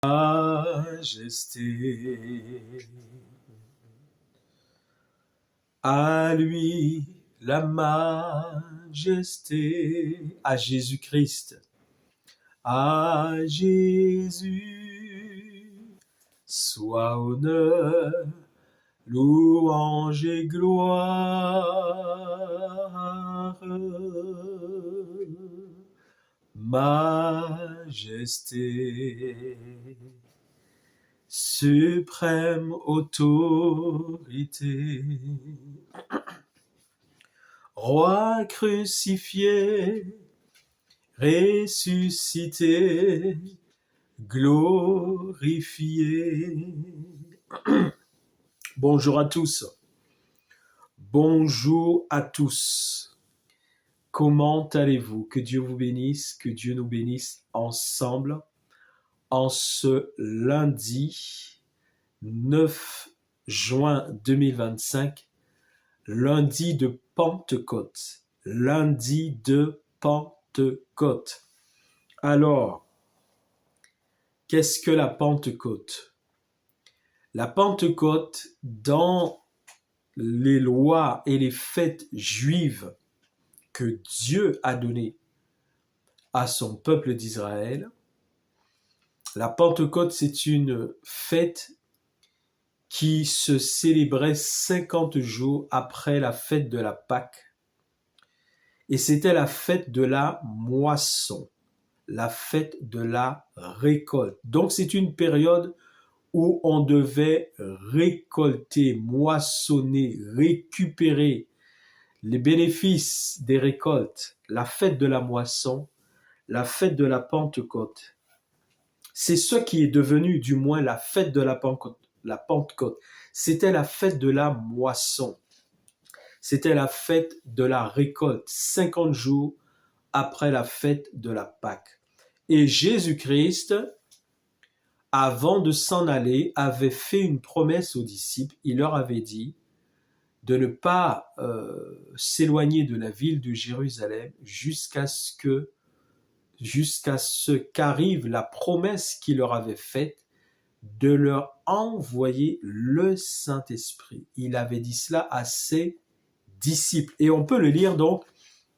Majesté. À lui la majesté, à Jésus-Christ, à Jésus, soit honneur, louange et gloire. Majesté, suprême autorité, roi crucifié, ressuscité, glorifié. Bonjour à tous. Bonjour à tous. Comment allez-vous? Que Dieu vous bénisse, que Dieu nous bénisse ensemble en ce lundi 9 juin 2025, lundi de Pentecôte. Lundi de Pentecôte. Alors, qu'est-ce que la Pentecôte? La Pentecôte, dans les lois et les fêtes juives que Dieu a données à son peuple d'Israël, la Pentecôte, c'est une fête qui se célébrait 50 jours après la fête de la Pâque. Et c'était la fête de la moisson, la fête de la récolte. Donc c'est une période où on devait récolter, moissonner, récupérer les bénéfices des récoltes, la fête de la moisson, la fête de la Pentecôte. C'est ce qui est devenu, du moins, la fête de la Pentecôte. La Pentecôte, c'était la fête de la moisson. C'était la fête de la récolte, 50 jours après la fête de la Pâque. Et Jésus-Christ, avant de s'en aller, avait fait une promesse aux disciples. Il leur avait dit de ne pas s'éloigner de la ville de Jérusalem jusqu'à ce qu'arrive la promesse qu'il leur avait faite de leur envoyer le Saint-Esprit. Il avait dit cela à ses disciples. Et on peut le lire donc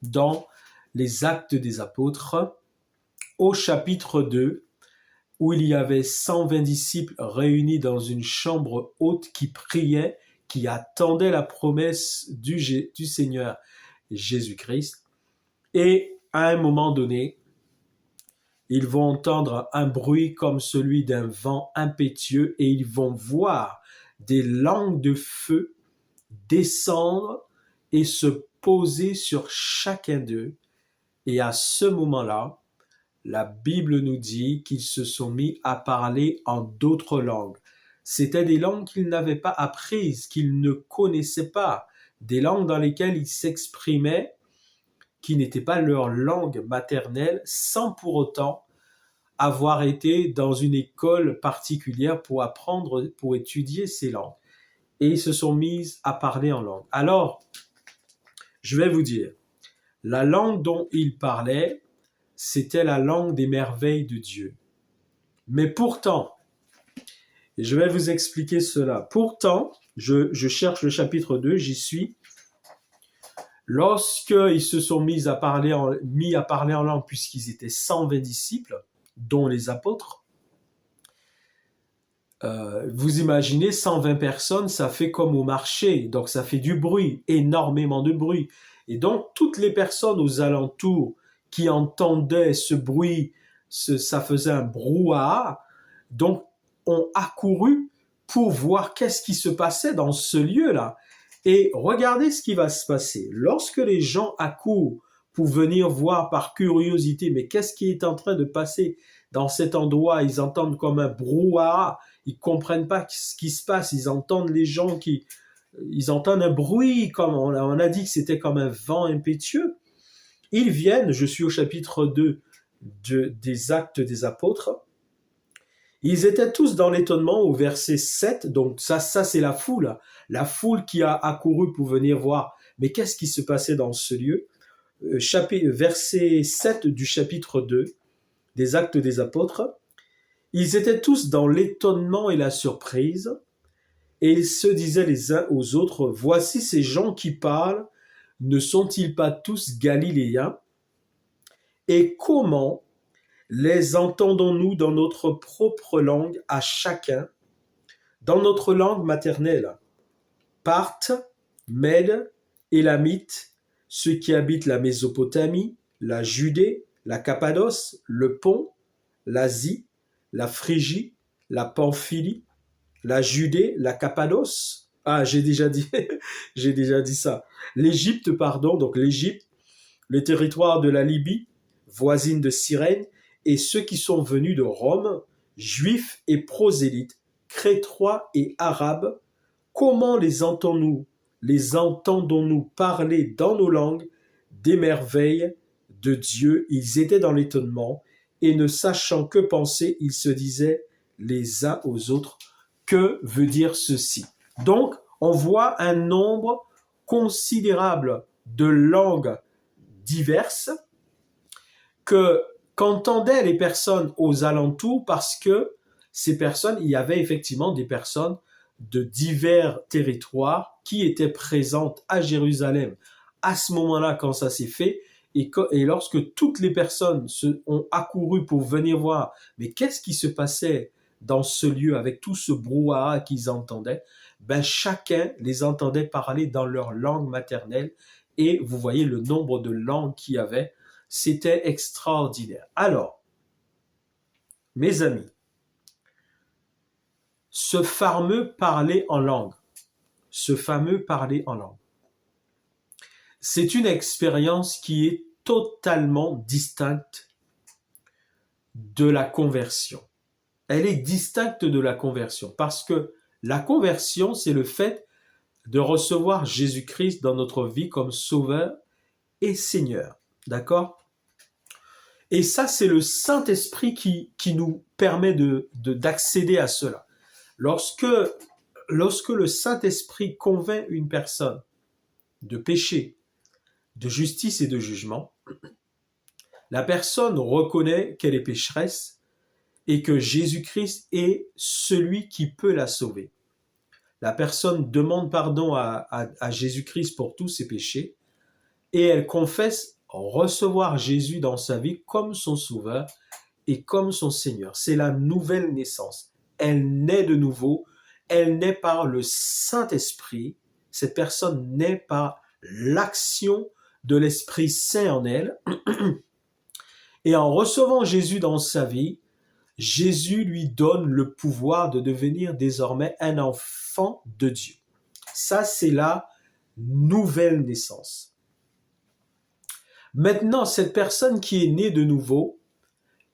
dans les Actes des Apôtres, au chapitre 2, où il y avait 120 disciples réunis dans une chambre haute qui priaient, qui attendaient la promesse du Seigneur Jésus-Christ. Et à un moment donné, ils vont entendre un bruit comme celui d'un vent impétueux et ils vont voir des langues de feu descendre et se poser sur chacun d'eux. Et à ce moment-là, la Bible nous dit qu'ils se sont mis à parler en d'autres langues. C'était des langues qu'ils n'avaient pas apprises, qu'ils ne connaissaient pas, des langues dans lesquelles ils s'exprimaient, qui n'étaient pas leur langue maternelle, sans pour autant avoir été dans une école particulière pour apprendre, pour étudier ces langues. Et ils se sont mis à parler en langue. Alors, je vais vous dire, la langue dont ils parlaient, c'était la langue des merveilles de Dieu. Mais pourtant, et je vais vous expliquer cela, pourtant, je cherche le chapitre 2, j'y suis. Lorsqu'ils se sont mis à parler en langue, puisqu'ils étaient 120 disciples, dont les apôtres, vous imaginez 120 personnes, ça fait comme au marché, donc ça fait du bruit, énormément de bruit. Et donc toutes les personnes aux alentours qui entendaient ce bruit, ça faisait un brouhaha, donc ont accouru pour voir qu'est-ce qui se passait dans ce lieu-là. Et regardez ce qui va se passer. Lorsque les gens accourent pour venir voir par curiosité, mais qu'est-ce qui est en train de passer dans cet endroit, ils entendent comme un brouhaha, ils comprennent pas ce qui se passe, ils entendent les gens ils entendent un bruit, comme on a dit que c'était comme un vent impétueux. Ils viennent, je suis au chapitre 2 des Actes des Apôtres, ils étaient tous dans l'étonnement au verset 7, donc ça c'est la foule qui a accouru pour venir voir, mais qu'est-ce qui se passait dans ce lieu? Verset 7 du chapitre 2 des Actes des Apôtres, Ils étaient tous dans l'étonnement et la surprise, et ils se disaient les uns aux autres, voici ces gens qui parlent, ne sont-ils pas tous galiléens? Et comment les entendons-nous dans notre propre langue à chacun, dans notre langue maternelle? Parthes, Mèdes, Élamites, ceux qui habitent la Mésopotamie, la Judée, la Cappadoce, le Pont, l'Asie, la Phrygie, la Pamphylie, la Judée, la Cappadoce. Ah, j'ai déjà dit, j'ai déjà dit ça. L'Égypte, pardon, donc l'Égypte, le territoire de la Libye, voisine de Cyrène, et ceux qui sont venus de Rome, juifs et prosélytes, crétois et arabes, comment les entendons-nous parler dans nos langues des merveilles de Dieu? Ils étaient dans l'étonnement, et ne sachant que penser, ils se disaient les uns aux autres, que veut dire ceci? Donc, on voit un nombre considérable de langues diverses qu'entendaient les personnes aux alentours, parce que ces personnes, il y avait effectivement des personnes de divers territoires qui étaient présentes à Jérusalem à ce moment-là quand ça s'est fait, et lorsque toutes les personnes ont accouru pour venir voir, mais qu'est-ce qui se passait dans ce lieu avec tout ce brouhaha qu'ils entendaient, ben chacun les entendait parler dans leur langue maternelle, et vous voyez le nombre de langues qu'il y avait, c'était extraordinaire. Alors, mes amis, ce fameux parler en langue, c'est une expérience qui est totalement distincte de la conversion. Elle est distincte de la conversion parce que la conversion, c'est le fait de recevoir Jésus-Christ dans notre vie comme Sauveur et Seigneur. D'accord? Et ça, c'est le Saint-Esprit qui nous permet d'accéder à cela. Lorsque le Saint-Esprit convainc une personne de péché, de justice et de jugement, la personne reconnaît qu'elle est pécheresse et que Jésus-Christ est celui qui peut la sauver. La personne demande pardon à Jésus-Christ pour tous ses péchés et elle confesse recevoir Jésus dans sa vie comme son sauveur et comme son Seigneur. C'est la nouvelle naissance. Elle naît de nouveau, elle naît par le Saint-Esprit. Cette personne naît par l'action de l'Esprit Saint en elle. Et en recevant Jésus dans sa vie, Jésus lui donne le pouvoir de devenir désormais un enfant de Dieu. Ça, c'est la nouvelle naissance. Maintenant, cette personne qui est née de nouveau,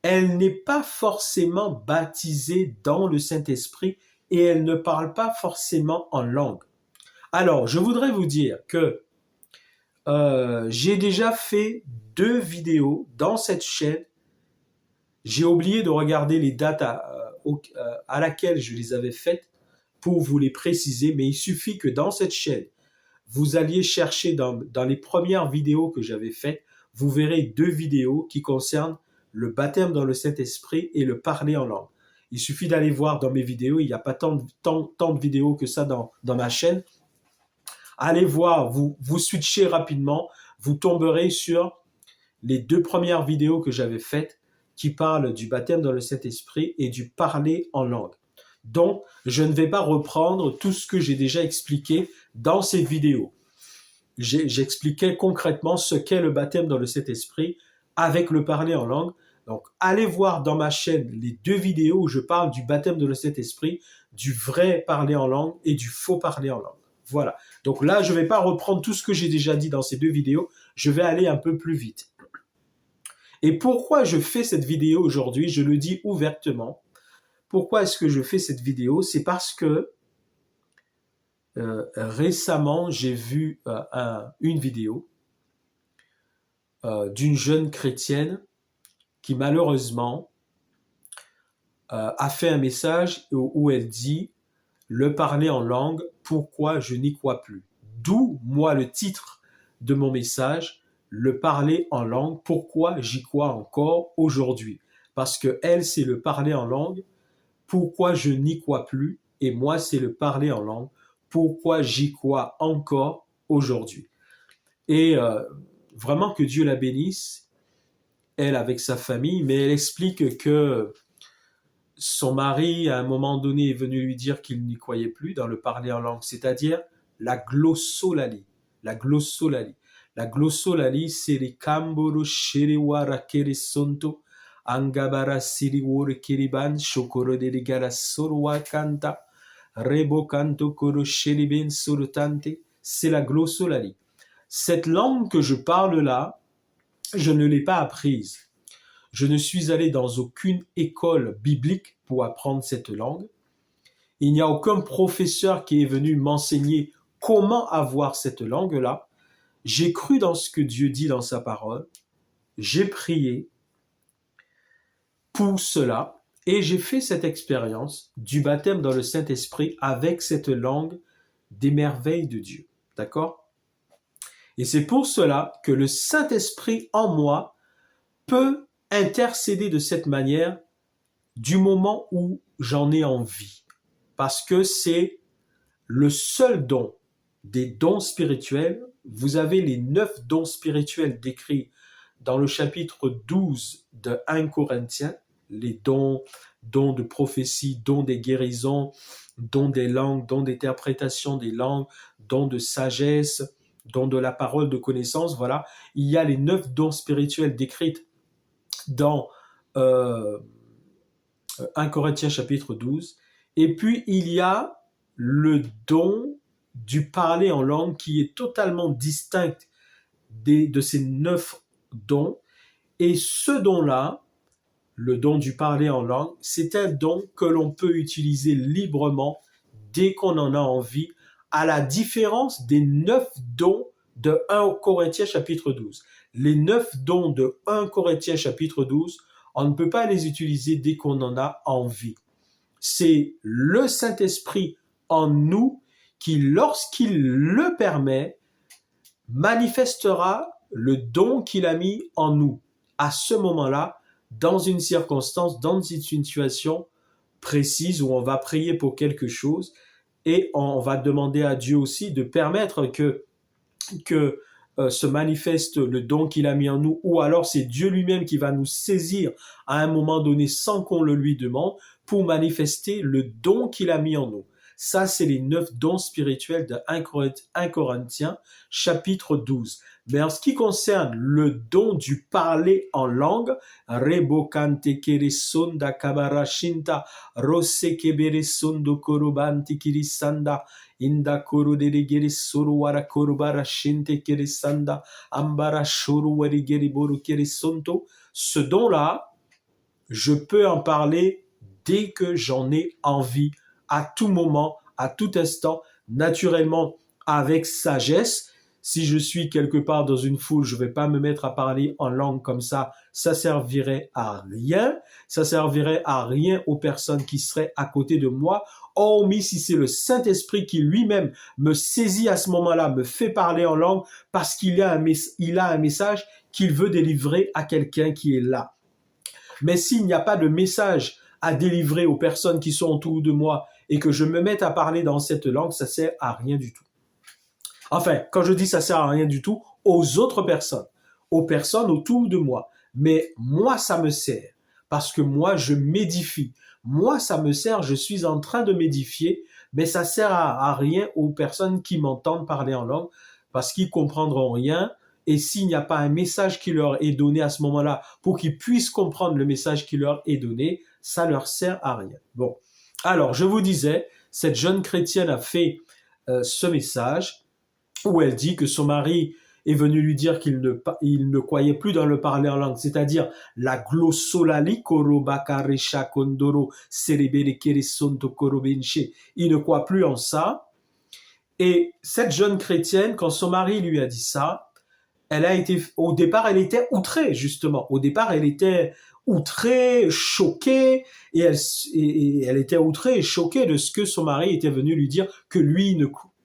elle n'est pas forcément baptisée dans le Saint-Esprit et elle ne parle pas forcément en langue. Alors, je voudrais vous dire que j'ai déjà fait 2 vidéos dans cette chaîne. J'ai oublié de regarder les dates à laquelle je les avais faites pour vous les préciser, mais il suffit que dans cette chaîne, vous alliez chercher dans les premières vidéos que j'avais faites, vous verrez 2 vidéos qui concernent le baptême dans le Saint-Esprit et le parler en langue. Il suffit d'aller voir dans mes vidéos, il n'y a pas tant de vidéos que ça dans ma chaîne. Allez voir, vous switchez rapidement, vous tomberez sur les 2 premières vidéos que j'avais faites qui parlent du baptême dans le Saint-Esprit et du parler en langue. Donc, je ne vais pas reprendre tout ce que j'ai déjà expliqué dans ces vidéos. J'expliquais concrètement ce qu'est le baptême dans le Saint-Esprit avec le parler en langue. Donc, allez voir dans ma chaîne les 2 vidéos où je parle du baptême dans le Saint-Esprit, du vrai parler en langue et du faux parler en langue. Voilà. Donc là, je ne vais pas reprendre tout ce que j'ai déjà dit dans ces 2 vidéos. Je vais aller un peu plus vite. Et pourquoi je fais cette vidéo aujourd'hui? Je le dis ouvertement. Pourquoi est-ce que je fais cette vidéo? C'est parce que récemment, j'ai vu une vidéo d'une jeune chrétienne qui malheureusement a fait un message où elle dit « Le parler en langue, pourquoi je n'y crois plus ?» D'où, moi, le titre de mon message, le parler en langue, pourquoi j'y crois encore aujourd'hui? Parce que elle, c'est le parler en langue pourquoi je n'y crois plus, et moi c'est le parler en langue, pourquoi j'y crois encore aujourd'hui. Et vraiment que Dieu la bénisse, elle avec sa famille, mais elle explique que son mari, à un moment donné, est venu lui dire qu'il n'y croyait plus dans le parler en langue, c'est-à-dire la glossolalie. La glossolalie. La glossolalie, c'est les kamboro sherewara kere sonto, angabara siriwore keriban, shokoro de gara sorwa kanta, rebo kanto koro sheriben sorotante. C'est la glossolalie. Cette langue que je parle là, je ne l'ai pas apprise. Je ne suis allé dans aucune école biblique pour apprendre cette langue. Il n'y a aucun professeur qui est venu m'enseigner comment avoir cette langue-là. J'ai cru dans ce que Dieu dit dans sa parole. J'ai prié pour cela et j'ai fait cette expérience du baptême dans le Saint-Esprit avec cette langue des merveilles de Dieu. D'accord ? Et c'est pour cela que le Saint-Esprit en moi peut intercéder de cette manière du moment où j'en ai envie. Parce que c'est le seul don des dons spirituels. Vous avez les 9 dons spirituels décrits dans le chapitre 12 de 1 Corinthiens, les dons de prophétie, dons des guérisons, dons des langues, dons d'interprétation des langues, dons de sagesse, dons de la parole de connaissance. Voilà, il y a les 9 dons spirituels décrits dans 1 Corinthiens chapitre 12. Et puis, il y a le don du parler en langue qui est totalement distinct de ces 9 dons. Et ce don-là, le don du parler en langue, c'est un don que l'on peut utiliser librement dès qu'on en a envie, à la différence des 9 dons de 1 Corinthiens chapitre 12. Les 9 dons de 1 Corinthiens chapitre 12, on ne peut pas les utiliser dès qu'on en a envie. C'est le Saint-Esprit en nous qui, lorsqu'il le permet, manifestera le don qu'il a mis en nous à ce moment-là, dans une circonstance, dans une situation précise où on va prier pour quelque chose et on va demander à Dieu aussi de permettre que se manifeste le don qu'il a mis en nous, ou alors c'est Dieu lui-même qui va nous saisir à un moment donné sans qu'on le lui demande pour manifester le don qu'il a mis en nous. Ça, c'est les 9 dons spirituels de 1 Corinthiens, chapitre 12. Mais en ce qui concerne le don du parler en langue, Rebo kante kere sonda kabara shinta, rose kebere sondo korobanti kirisanda, inda koro delegere soro wara korobara shinte kere sanda, ambara shoro warigere boru kere sonto. Ce don-là, je peux en parler dès que j'en ai envie, à tout moment, à tout instant, naturellement, avec sagesse. Si je suis quelque part dans une foule, je ne vais pas me mettre à parler en langue comme ça servirait à rien. Ça servirait à rien aux personnes qui seraient à côté de moi, hormis si c'est le Saint-Esprit qui lui-même me saisit à ce moment-là, me fait parler en langue parce qu'il a un message qu'il veut délivrer à quelqu'un qui est là. Mais s'il n'y a pas de message à délivrer aux personnes qui sont autour de moi et que je me mette à parler dans cette langue, ça sert à rien du tout. Enfin, quand je dis ça sert à rien du tout, aux autres personnes, aux personnes autour de moi. Mais moi, ça me sert parce que moi, je m'édifie. Moi, ça me sert, je suis en train de m'édifier, mais ça sert à rien aux personnes qui m'entendent parler en langue parce qu'ils comprendront rien. Et s'il n'y a pas un message qui leur est donné à ce moment-là pour qu'ils puissent comprendre le message qui leur est donné, ça leur sert à rien. Bon, alors je vous disais, cette jeune chrétienne a fait ce message où elle dit que son mari est venu lui dire qu'il ne croyait plus dans le parler en langue, c'est-à-dire la glossolalie korobakaresha kondoro serebere keresonto korobenche. Il ne croit plus en ça. Et cette jeune chrétienne, quand son mari lui a dit ça, au départ, elle était outrée, justement. Au départ, elle était outrée, choquée, et elle était outrée et choquée de ce que son mari était venu lui dire, que lui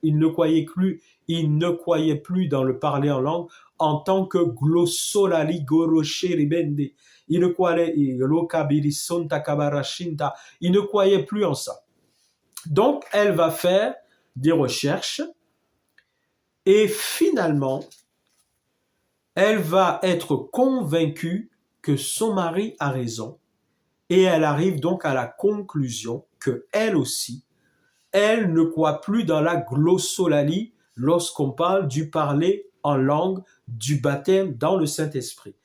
il ne croyait plus dans le parler en langue en tant que glossolali gorosheribende. Il ne croyait plus en ça. Donc, elle va faire des recherches et finalement, elle va être convaincue que son mari a raison et elle arrive donc à la conclusion que elle aussi, elle ne croit plus dans la glossolalie lorsqu'on parle du parler en langue, du baptême dans le Saint-Esprit.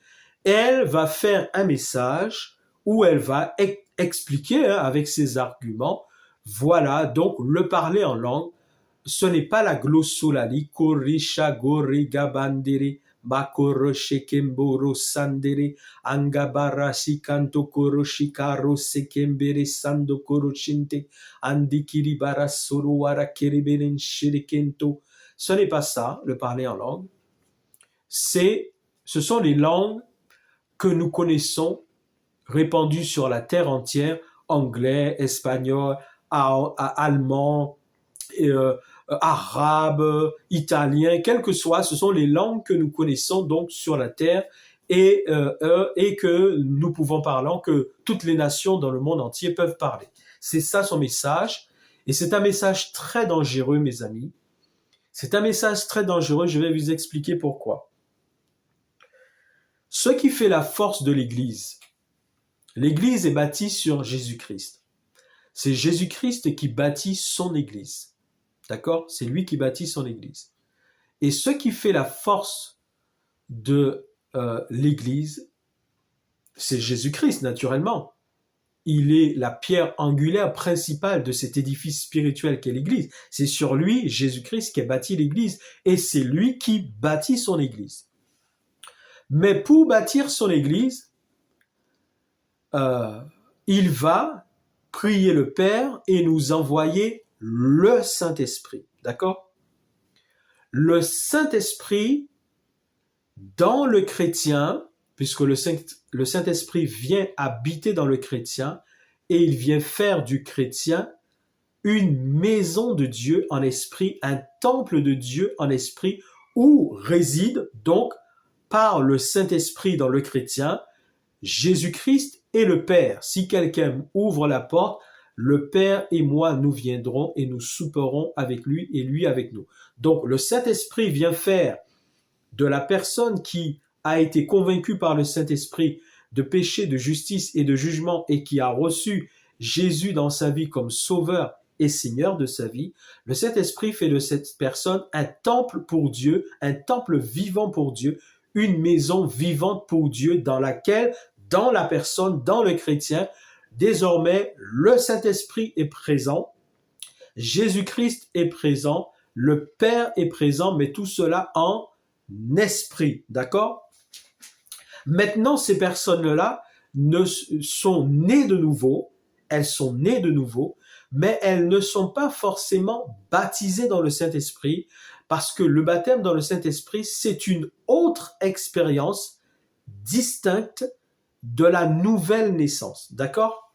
Elle va faire un message où elle va expliquer avec ses arguments, voilà, donc le parler en langue, ce n'est pas la glossolalie, korisha goriga bandere, makoro shekemboro sandere, angabara shikanto koro shikaro sekembere sando koro shinte, andikiri bara soro wara kereberen shirikento. Ce n'est pas ça, le parler en langue. Ce sont les langues que nous connaissons répandues sur la terre entière, anglais, espagnol, allemand, arabe, italien, quel que soit, ce sont les langues que nous connaissons donc sur la terre et que nous pouvons parler, que toutes les nations dans le monde entier peuvent parler. C'est ça son message, et c'est un message très dangereux, mes amis. C'est un message très dangereux, je vais vous expliquer pourquoi. Ce qui fait la force de l'Église est bâtie sur Jésus-Christ. C'est Jésus-Christ qui bâtit son Église. D'accord? C'est lui qui bâtit son Église. Et ce qui fait la force de l'Église, c'est Jésus-Christ, naturellement. Il est la pierre angulaire principale de cet édifice spirituel qu'est l'Église. C'est sur lui, Jésus-Christ, qui a bâti l'Église. Et c'est lui qui bâtit son Église. Mais pour bâtir son Église, il va prier le Père et nous envoyer le Saint-Esprit. D'accord? Le Saint-Esprit, dans le chrétien, puisque le Saint-Esprit vient habiter dans le chrétien et il vient faire du chrétien une maison de Dieu en esprit, un temple de Dieu en esprit où réside donc par le Saint-Esprit dans le chrétien, Jésus-Christ et le Père. Si quelqu'un ouvre la porte, le Père et moi, nous viendrons et nous souperons avec lui et lui avec nous. Donc, le Saint-Esprit vient faire de la personne qui a été convaincue par le Saint-Esprit de péché, de justice et de jugement et qui a reçu Jésus dans sa vie comme sauveur et Seigneur de sa vie, le Saint-Esprit fait de cette personne un temple pour Dieu, un temple vivant pour Dieu, une maison vivante pour Dieu dans laquelle, dans la personne, dans le chrétien, désormais, le Saint-Esprit est présent, Jésus-Christ est présent, le Père est présent, mais tout cela en esprit, d'accord? Maintenant, ces personnes-là sont nées de nouveau, elles sont nées de nouveau, mais elles ne sont pas forcément baptisées dans le Saint-Esprit, parce que le baptême dans le Saint-Esprit, c'est une autre expérience distincte de la nouvelle naissance, d'accord?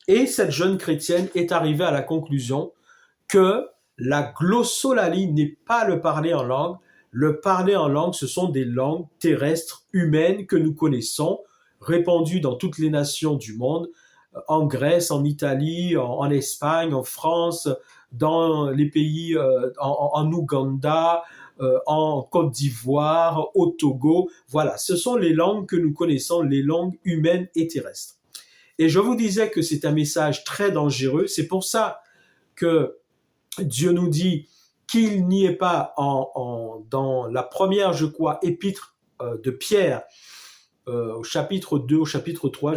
Et cette jeune chrétienne est arrivée à la conclusion que la glossolalie n'est pas le parler en langue. Le parler en langue, ce sont des langues terrestres, humaines que nous connaissons, répandues dans toutes les nations du monde, en Grèce, en Italie, en Espagne, en France, dans les pays, en Ouganda, en Côte d'Ivoire, au Togo. Voilà, ce sont les langues que nous connaissons, les langues humaines et terrestres. Et je vous disais que c'est un message très dangereux. C'est pour ça que Dieu nous dit qu'il n'y ait pas dans la première, je crois, épître de Pierre, au chapitre 2, au chapitre 3,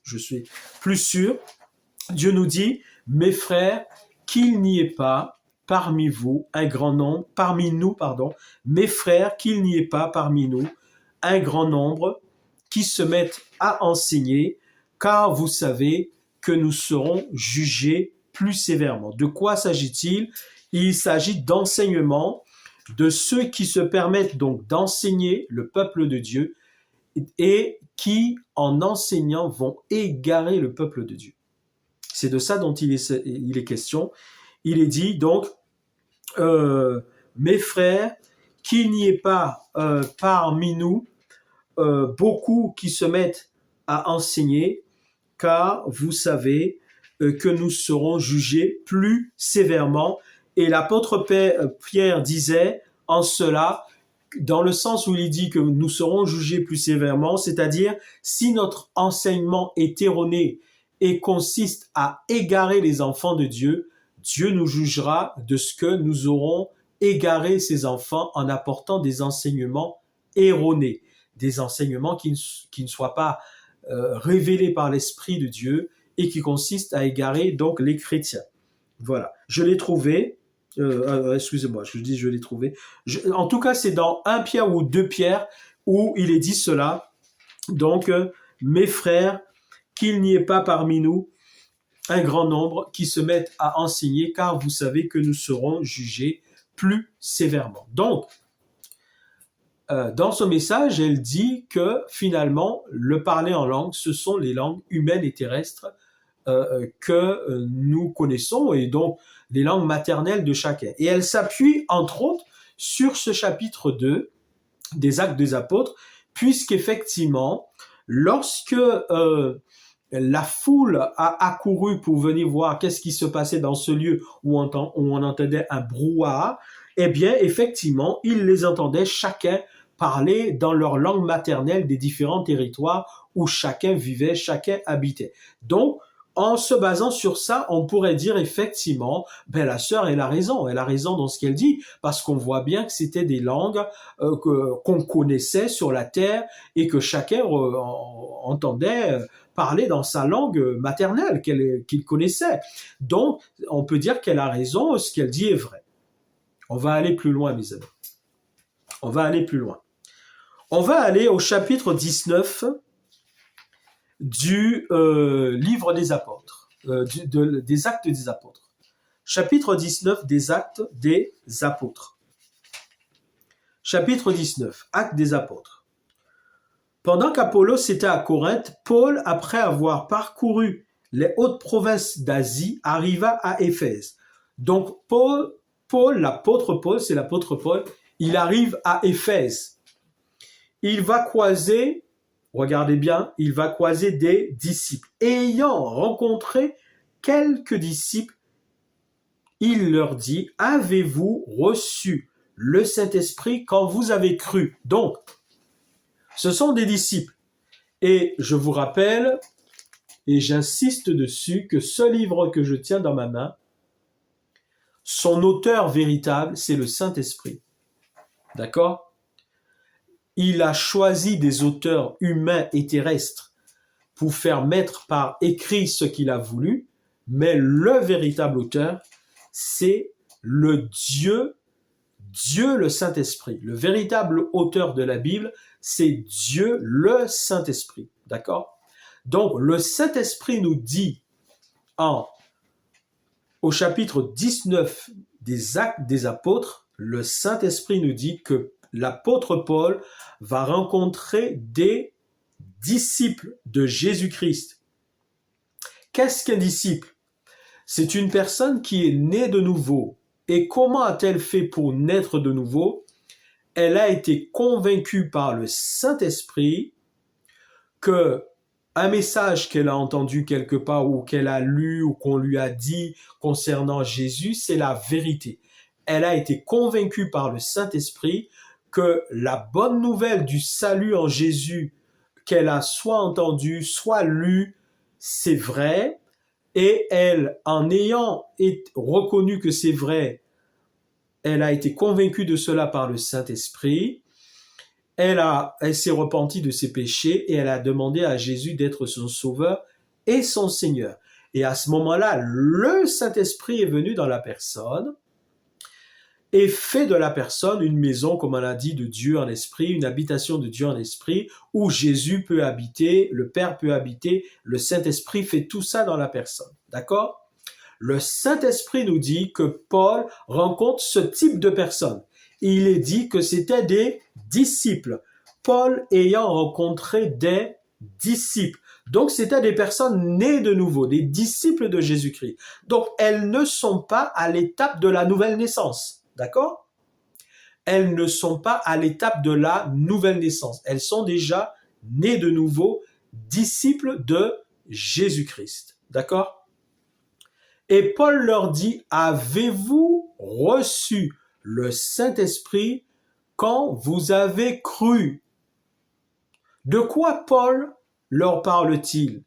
je suis plus sûr. Dieu nous dit, mes frères, qu'il n'y ait pas parmi vous un grand nombre, parmi nous, mes frères, qu'il n'y ait pas parmi nous un grand nombre qui se mettent à enseigner, car vous savez que nous serons jugés plus sévèrement. De quoi s'agit-il? Il s'agit d'enseignement, de ceux qui se permettent donc d'enseigner le peuple de Dieu et qui, en enseignant, vont égarer le peuple de Dieu. C'est de ça dont il est question. Il est dit donc, mes frères, qu'il n'y ait pas parmi nous beaucoup qui se mettent à enseigner, car vous savez que nous serons jugés plus sévèrement. Et l'apôtre Pierre disait en cela, dans le sens où il dit que nous serons jugés plus sévèrement, c'est-à-dire si notre enseignement est erroné et consiste à égarer les enfants de Dieu, Dieu nous jugera de ce que nous aurons égaré ses enfants en apportant des enseignements erronés, des enseignements qui ne soient pas révélés par l'Esprit de Dieu et qui consistent à égarer donc les chrétiens. Voilà, je l'ai trouvé. Excusez-moi, je dis je l'ai trouvé. En tout cas, c'est dans 1 Pierre ou 2 Pierre où il est dit cela. Donc, mes frères, qu'il n'y ait pas parmi nous un grand nombre qui se mettent à enseigner, car vous savez que nous serons jugés plus sévèrement. Donc, dans ce message, elle dit que finalement, le parler en langue, ce sont les langues humaines et terrestres que nous connaissons, et donc les langues maternelles de chacun. Et elle s'appuie, entre autres, sur ce chapitre 2 des Actes des Apôtres, puisqu'effectivement, lorsque la foule a accouru pour venir voir qu'est-ce qui se passait dans ce lieu où on entendait un brouhaha, eh bien, effectivement, ils les entendaient chacun parler dans leur langue maternelle des différents territoires où chacun vivait, chacun habitait. Donc, en se basant sur ça, on pourrait dire effectivement, la sœur, elle a raison dans ce qu'elle dit, parce qu'on voit bien que c'était des langues qu'on connaissait sur la terre et que chacun entendait parler dans sa langue maternelle qu'il connaissait. Donc, on peut dire qu'elle a raison, ce qu'elle dit est vrai. On va aller plus loin, mes amis. On va aller plus loin. On va aller au chapitre 19 du livre des apôtres, des actes des apôtres. Chapitre 19 des actes des apôtres. Chapitre 19, actes des apôtres. Pendant qu'Apollos était à Corinthe, Paul, après avoir parcouru les hautes provinces d'Asie, arriva à Éphèse. Donc Paul, l'apôtre Paul, c'est l'apôtre Paul, il arrive à Éphèse. Il va croiser, regardez bien, il va croiser des disciples. Ayant rencontré quelques disciples, il leur dit, avez-vous reçu le Saint-Esprit quand vous avez cru? Donc, ce sont des disciples. Et je vous rappelle, et j'insiste dessus, que ce livre que je tiens dans ma main, son auteur véritable, c'est le Saint-Esprit. D'accord? Il a choisi des auteurs humains et terrestres pour faire mettre par écrit ce qu'il a voulu, mais le véritable auteur, c'est le Dieu le Saint-Esprit. Le véritable auteur de la Bible, c'est Dieu le Saint-Esprit. D'accord? Donc, le Saint-Esprit nous dit au chapitre 19 des Actes des Apôtres, le Saint-Esprit nous dit que l'apôtre Paul va rencontrer des disciples de Jésus-Christ. Qu'est-ce qu'un disciple? C'est une personne qui est née de nouveau. Et comment a-t-elle fait pour naître de nouveau? Elle a été convaincue par le Saint-Esprit que un message qu'elle a entendu quelque part ou qu'elle a lu ou qu'on lui a dit concernant Jésus, c'est la vérité. Elle a été convaincue par le Saint-Esprit que la bonne nouvelle du salut en Jésus qu'elle a soit entendue, soit lue, c'est vrai. Et elle, en ayant reconnu que c'est vrai, elle a été convaincue de cela par le Saint-Esprit. Elle s'est repentie de ses péchés et elle a demandé à Jésus d'être son sauveur et son Seigneur. Et à ce moment-là, le Saint-Esprit est venu dans la personne et fait de la personne une maison, comme on l'a dit, de Dieu en esprit, une habitation de Dieu en esprit, où Jésus peut habiter, le Père peut habiter, le Saint-Esprit fait tout ça dans la personne. D'accord? Le Saint-Esprit nous dit que Paul rencontre ce type de personnes. Il est dit que c'était des disciples. Paul ayant rencontré des disciples. Donc, c'était des personnes nées de nouveau, des disciples de Jésus-Christ. Donc, elles ne sont pas à l'étape de la nouvelle naissance. D'accord? Elles ne sont pas à l'étape de la nouvelle naissance. Elles sont déjà nées de nouveau, disciples de Jésus-Christ. D'accord? Et Paul leur dit, avez-vous reçu le Saint-Esprit quand vous avez cru? De quoi Paul leur parle-t-il?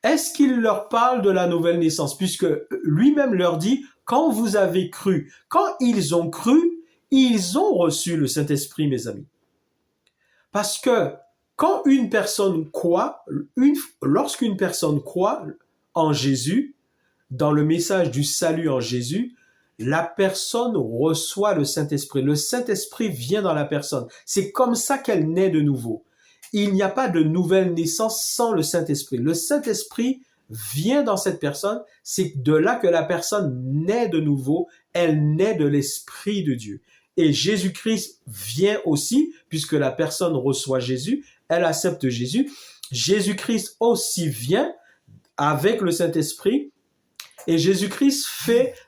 Est-ce qu'il leur parle de la nouvelle naissance? Puisque lui-même leur dit, quand vous avez cru, quand ils ont cru, ils ont reçu le Saint-Esprit, mes amis. Parce que quand une personne croit, lorsqu'une personne croit en Jésus, dans le message du salut en Jésus, la personne reçoit le Saint-Esprit. Le Saint-Esprit vient dans la personne. C'est comme ça qu'elle naît de nouveau. Il n'y a pas de nouvelle naissance sans le Saint-Esprit. Le Saint-Esprit vient dans cette personne. C'est de là que la personne naît de nouveau. Elle naît de l'Esprit de Dieu. Et Jésus-Christ vient aussi, puisque la personne reçoit Jésus, elle accepte Jésus. Jésus-Christ aussi vient avec le Saint-Esprit. Et Jésus-Christ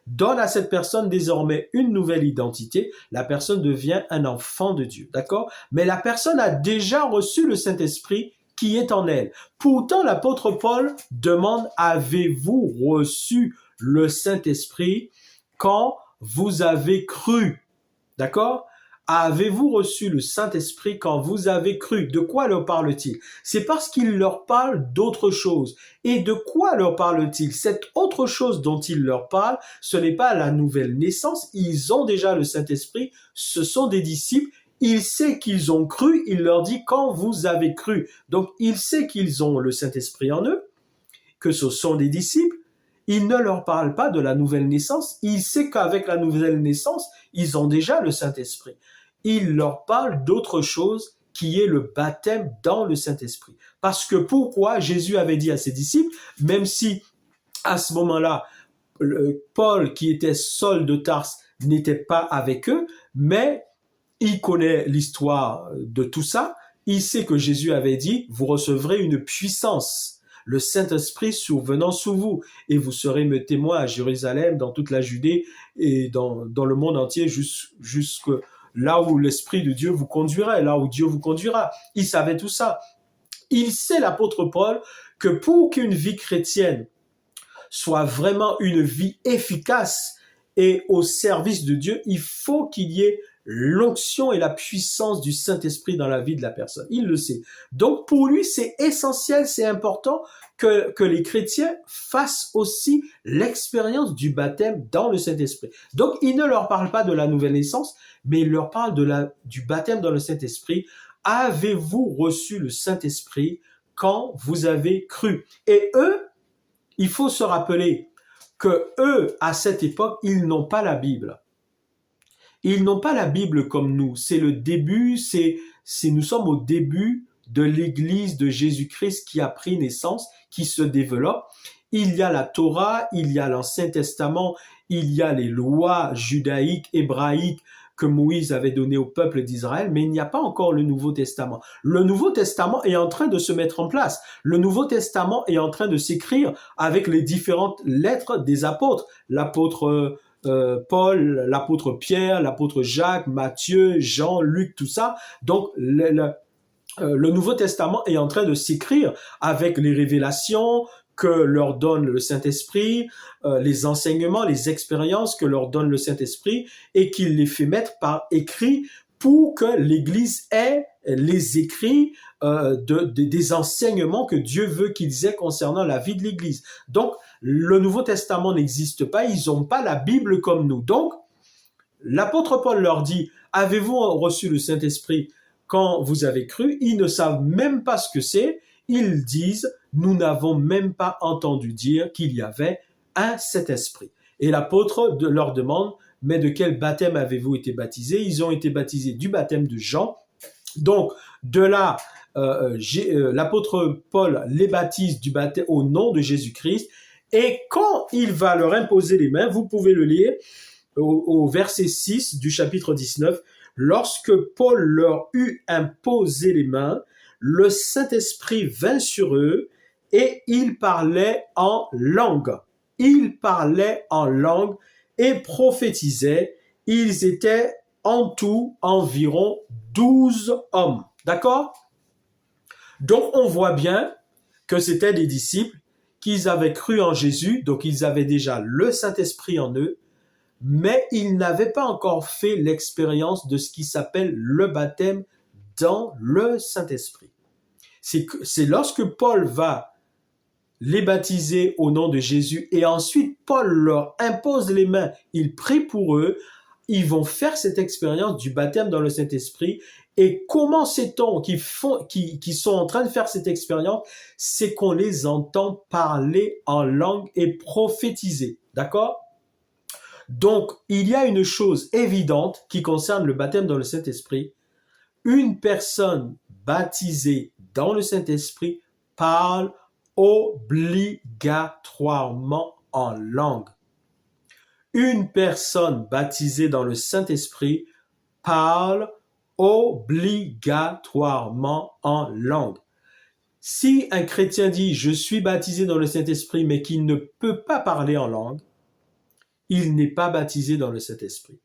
donne à cette personne désormais une nouvelle identité. La personne devient un enfant de Dieu, d'accord? Mais la personne a déjà reçu le Saint-Esprit qui est en elle. Pourtant, l'apôtre Paul demande, avez-vous reçu le Saint-Esprit quand vous avez cru? D'accord? Avez-vous reçu le Saint-Esprit quand vous avez cru? De quoi leur parle-t-il? C'est parce qu'il leur parle d'autre chose. Et de quoi leur parle-t-il? Cette autre chose dont il leur parle, ce n'est pas la nouvelle naissance. Ils ont déjà le Saint-Esprit. Ce sont des disciples. Il sait qu'ils ont cru. Il leur dit quand vous avez cru. Donc, il sait qu'ils ont le Saint-Esprit en eux, que ce sont des disciples. Il ne leur parle pas de la nouvelle naissance. Il sait qu'avec la nouvelle naissance, ils ont déjà le Saint-Esprit. Il leur parle d'autre chose qui est le baptême dans le Saint-Esprit. Parce que pourquoi Jésus avait dit à ses disciples, même si à ce moment-là, Paul, qui était Saul de Tarse, n'était pas avec eux, mais il connaît l'histoire de tout ça. Il sait que Jésus avait dit, vous recevrez une puissance, le Saint-Esprit survenant sous vous, et vous serez mes témoins à Jérusalem, dans toute la Judée et dans le monde entier, jusque là où l'Esprit de Dieu vous conduira, là où Dieu vous conduira. Il savait tout ça. Il sait, l'apôtre Paul, que pour qu'une vie chrétienne soit vraiment une vie efficace et au service de Dieu, il faut qu'il y ait l'onction et la puissance du Saint-Esprit dans la vie de la personne. Il le sait. Donc pour lui, c'est essentiel, c'est important que les chrétiens fassent aussi l'expérience du baptême dans le Saint-Esprit. Donc il ne leur parle pas de la nouvelle naissance, mais il leur parle du baptême dans le Saint-Esprit. Avez-vous reçu le Saint-Esprit quand vous avez cru? Et eux, il faut se rappeler que eux, à cette époque, ils n'ont pas la Bible. Ils n'ont pas la Bible comme nous. C'est le début, nous sommes au début de l'Église de Jésus-Christ qui a pris naissance, qui se développe. Il y a la Torah, il y a l'Ancien Testament, il y a les lois judaïques, hébraïques que Moïse avait données au peuple d'Israël, mais il n'y a pas encore le Nouveau Testament. Le Nouveau Testament est en train de se mettre en place. Le Nouveau Testament est en train de s'écrire avec les différentes lettres des apôtres. L'apôtre Paul, l'apôtre Pierre, l'apôtre Jacques, Matthieu, Jean, Luc, tout ça. Donc, le Nouveau Testament est en train de s'écrire avec les révélations que leur donne le Saint-Esprit, les enseignements, les expériences que leur donne le Saint-Esprit et qu'il les fait mettre par écrit pour que l'Église ait les écrits des enseignements que Dieu veut qu'ils aient concernant la vie de l'Église. Donc, le Nouveau Testament n'existe pas, ils n'ont pas la Bible comme nous. Donc, l'apôtre Paul leur dit, avez-vous reçu le Saint-Esprit quand vous avez cru? Ils ne savent même pas ce que c'est. Ils disent, nous n'avons même pas entendu dire qu'il y avait un Saint-Esprit. Et l'apôtre leur demande, mais de quel baptême avez-vous été baptisés? Ils ont été baptisés du baptême de Jean. Donc, de là, l'apôtre Paul les baptise du baptême au nom de Jésus-Christ. Et quand il va leur imposer les mains, vous pouvez le lire au verset 6 du chapitre 19, lorsque Paul leur eut imposé les mains, le Saint-Esprit vint sur eux et ils parlaient en langue. Ils parlaient en langue et prophétisaient. Ils étaient en tout environ 12 hommes. D'accord? Donc on voit bien que c'était des disciples, qu'ils avaient cru en Jésus, donc ils avaient déjà le Saint-Esprit en eux, mais ils n'avaient pas encore fait l'expérience de ce qui s'appelle le baptême dans le Saint-Esprit. C'est lorsque Paul va les baptiser au nom de Jésus et ensuite Paul leur impose les mains, il prie pour eux, ils vont faire cette expérience du baptême dans le Saint-Esprit. Et comment sait-on qu'ils sont en train de faire cette expérience? C'est qu'on les entend parler en langue et prophétiser. D'accord? Donc, il y a une chose évidente qui concerne le baptême dans le Saint-Esprit. Une personne baptisée dans le Saint-Esprit parle obligatoirement en langue. Une personne baptisée dans le Saint-Esprit parle obligatoirement en langue. Si un chrétien dit « je suis baptisé dans le Saint-Esprit » mais qu'il ne peut pas parler en langue, il n'est pas baptisé dans le Saint-Esprit.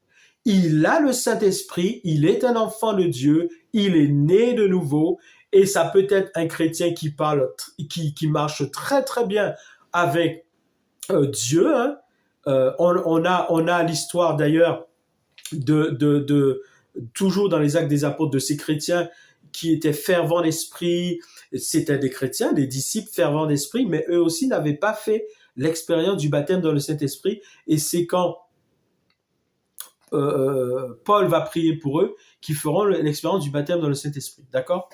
Il a le Saint-Esprit, il est un enfant de Dieu, il est né de nouveau, et ça peut être un chrétien qui parle, qui marche très très bien avec Dieu. Hein. On a l'histoire d'ailleurs toujours dans les Actes des Apôtres de ces chrétiens qui étaient fervents d'esprit. C'étaient des chrétiens, des disciples fervents d'esprit, mais eux aussi n'avaient pas fait l'expérience du baptême dans le Saint-Esprit. Et c'est quand Paul va prier pour eux qu'ils feront l'expérience du baptême dans le Saint-Esprit. D'accord?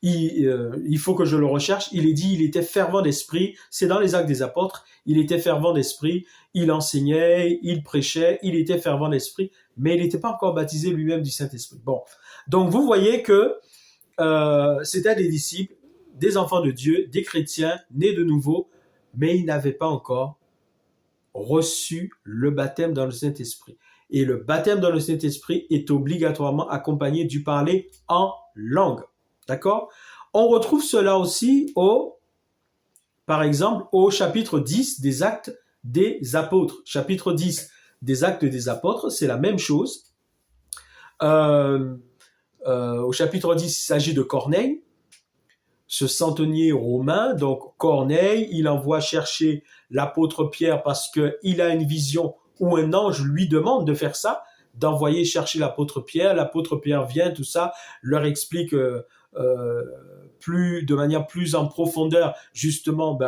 Il faut que je le recherche. Il est dit, il était fervent d'esprit. C'est dans les Actes des Apôtres. Il était fervent d'esprit. Il enseignait, il prêchait. Il était fervent d'esprit, mais il n'était pas encore baptisé lui-même du Saint-Esprit. Bon, donc vous voyez que c'était des disciples, des enfants de Dieu, des chrétiens nés de nouveau, mais ils n'avaient pas encore reçu le baptême dans le Saint-Esprit. Et le baptême dans le Saint-Esprit est obligatoirement accompagné du parler en langue. D'accord? On retrouve cela aussi par exemple, au chapitre 10 des Actes des Apôtres. Chapitre 10 des Actes des Apôtres, c'est la même chose. Au chapitre 10, il s'agit de Corneille, ce centenier romain. Donc Corneille, il envoie chercher l'apôtre Pierre parce qu'il a une vision où un ange lui demande de faire ça, d'envoyer chercher l'apôtre Pierre. L'apôtre Pierre vient, tout ça, leur explique de manière plus en profondeur justement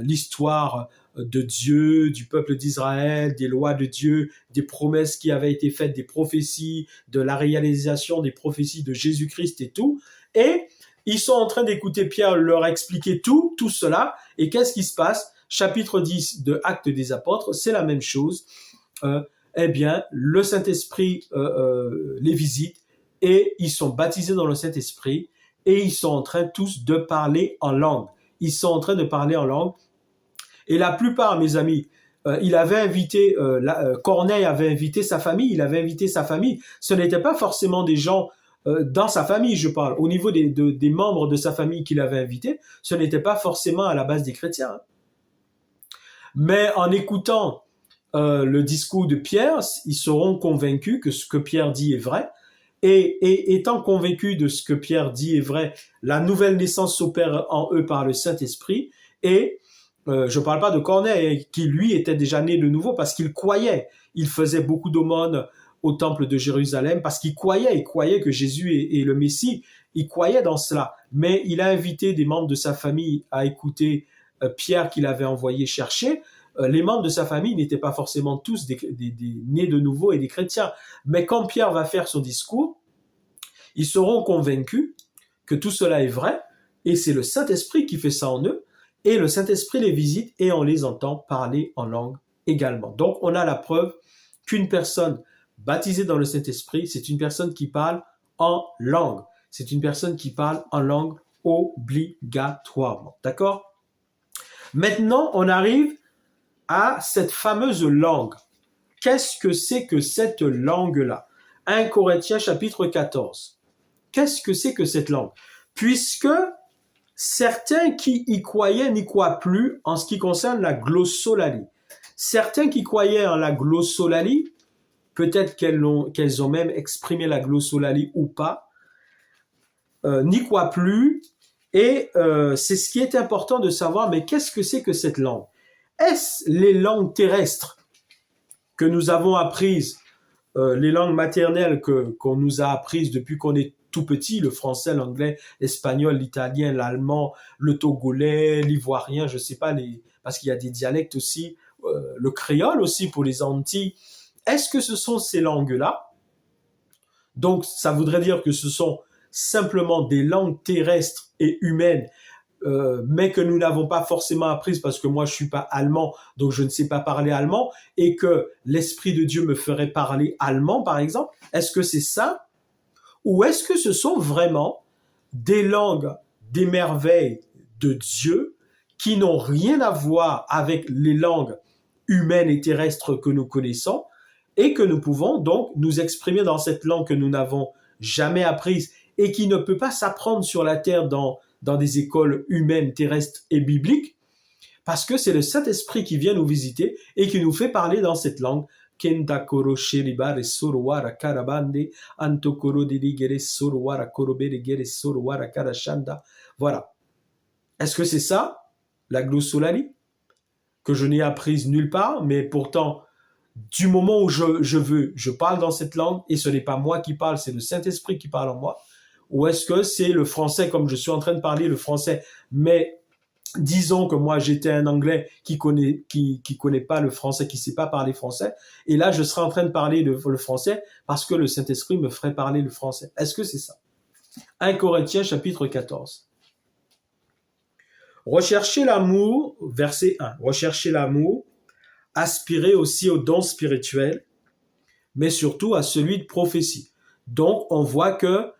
l'histoire de Dieu, du peuple d'Israël, des lois de Dieu, des promesses qui avaient été faites, des prophéties, de la réalisation des prophéties de Jésus-Christ et tout. Et ils sont en train d'écouter Pierre leur expliquer tout cela. Et qu'est-ce qui se passe? Chapitre 10 de Actes des Apôtres, c'est la même chose. Eh bien, le Saint-Esprit les visite et ils sont baptisés dans le Saint-Esprit et ils sont en train tous de parler en langue. Ils sont en train de parler en langue. Et la plupart, mes amis, Corneille avait invité sa famille, il avait invité sa famille. Ce n'était pas forcément des gens dans sa famille, je parle, au niveau des membres de sa famille qu'il avait invités, ce n'était pas forcément à la base des chrétiens. Hein. Mais en écoutant le discours de Pierre, ils seront convaincus que ce que Pierre dit est vrai. Et étant convaincus de ce que Pierre dit est vrai, la nouvelle naissance s'opère en eux par le Saint-Esprit. Et je ne parle pas de Corneille, qui lui était déjà né de nouveau parce qu'il croyait. Il faisait beaucoup d'aumônes au temple de Jérusalem parce qu'il croyait que Jésus est le Messie. Il croyait dans cela. Mais il a invité des membres de sa famille à écouter Pierre qu'il avait envoyé chercher. Les membres de sa famille n'étaient pas forcément tous des nés de nouveau et des chrétiens. Mais quand Pierre va faire son discours, ils seront convaincus que tout cela est vrai et c'est le Saint-Esprit qui fait ça en eux. Et le Saint-Esprit les visite et on les entend parler en langue également. Donc, on a la preuve qu'une personne baptisée dans le Saint-Esprit, c'est une personne qui parle en langue. C'est une personne qui parle en langue obligatoirement. D'accord? Maintenant, on arrive à cette fameuse langue. Qu'est-ce que c'est que cette langue-là? 1 Corinthiens chapitre 14. Qu'est-ce que c'est que cette langue? Puisque certains qui y croyaient n'y croient plus en ce qui concerne la glossolalie. Certains qui croyaient en la glossolalie, peut-être qu'elles ont même exprimé la glossolalie ou pas, n'y croient plus. Et c'est ce qui est important de savoir, mais qu'est-ce que c'est que cette langue? Est-ce les langues terrestres que nous avons apprises, les langues maternelles qu'on nous a apprises depuis qu'on est tout petit, le français, l'anglais, l'espagnol, l'italien, l'allemand, le togolais, l'ivoirien, je sais pas, parce qu'il y a des dialectes aussi, le créole aussi pour les Antilles. Est-ce que ce sont ces langues-là? Donc, ça voudrait dire que ce sont simplement des langues terrestres et humaines, mais que nous n'avons pas forcément apprises parce que moi je suis pas allemand, donc je ne sais pas parler allemand, et que l'Esprit de Dieu me ferait parler allemand, par exemple. Est-ce que c'est ça? Ou est-ce que ce sont vraiment des langues, des merveilles de Dieu qui n'ont rien à voir avec les langues humaines et terrestres que nous connaissons, et que nous pouvons donc nous exprimer dans cette langue que nous n'avons jamais apprise et qui ne peut pas s'apprendre sur la terre dans des écoles humaines, terrestres et bibliques, parce que c'est le Saint-Esprit qui vient nous visiter et qui nous fait parler dans cette langue. Kentakoro sheribare sorowara karabande, antokoro deligere sorowara korobere gere sorowara karashanda. Voilà. Est-ce que c'est ça, la glossolalie, que je n'ai apprise nulle part, mais pourtant, du moment où je parle dans cette langue, et ce n'est pas moi qui parle, c'est le Saint-Esprit qui parle en moi, ou est-ce que c'est le français, comme je suis en train de parler le français, mais disons que moi j'étais un Anglais qui connaît pas le français, qui sait pas parler français, et là je serais en train de parler le français parce que le Saint-Esprit me ferait parler le français. Est-ce que c'est ça? 1 Corinthiens chapitre 14. Recherchez l'amour, verset 1. Recherchez l'amour, aspirez aussi aux dons spirituels, mais surtout à celui de prophétie. Donc on voit que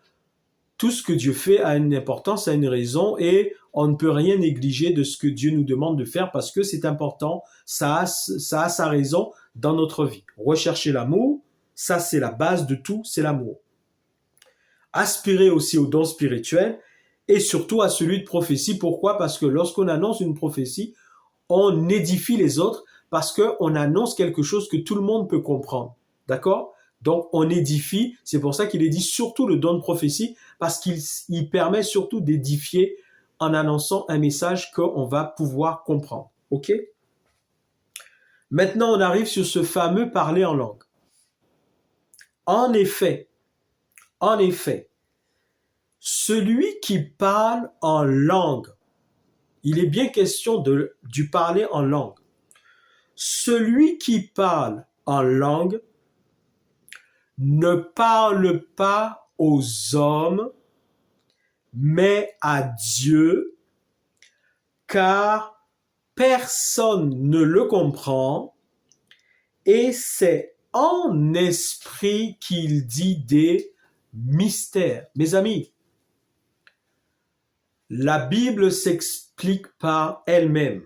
tout ce que Dieu fait a une importance, a une raison, et on ne peut rien négliger de ce que Dieu nous demande de faire parce que c'est important, ça a sa raison dans notre vie. Rechercher l'amour, ça c'est la base de tout, c'est l'amour. Aspirer aussi aux dons spirituels et surtout à celui de prophétie. Pourquoi? Parce que lorsqu'on annonce une prophétie, on édifie les autres parce qu'on annonce quelque chose que tout le monde peut comprendre. D'accord? Donc, on édifie. C'est pour ça qu'il est dit surtout le don de prophétie, parce qu'il permet surtout d'édifier en annonçant un message qu'on va pouvoir comprendre. OK? Maintenant, on arrive sur ce fameux parler en langue. En effet, celui qui parle en langue, il est bien question du parler en langue. Celui qui parle en langue ne parle pas aux hommes, mais à Dieu, car personne ne le comprend, et c'est en esprit qu'il dit des mystères. Mes amis, la Bible s'explique par elle-même,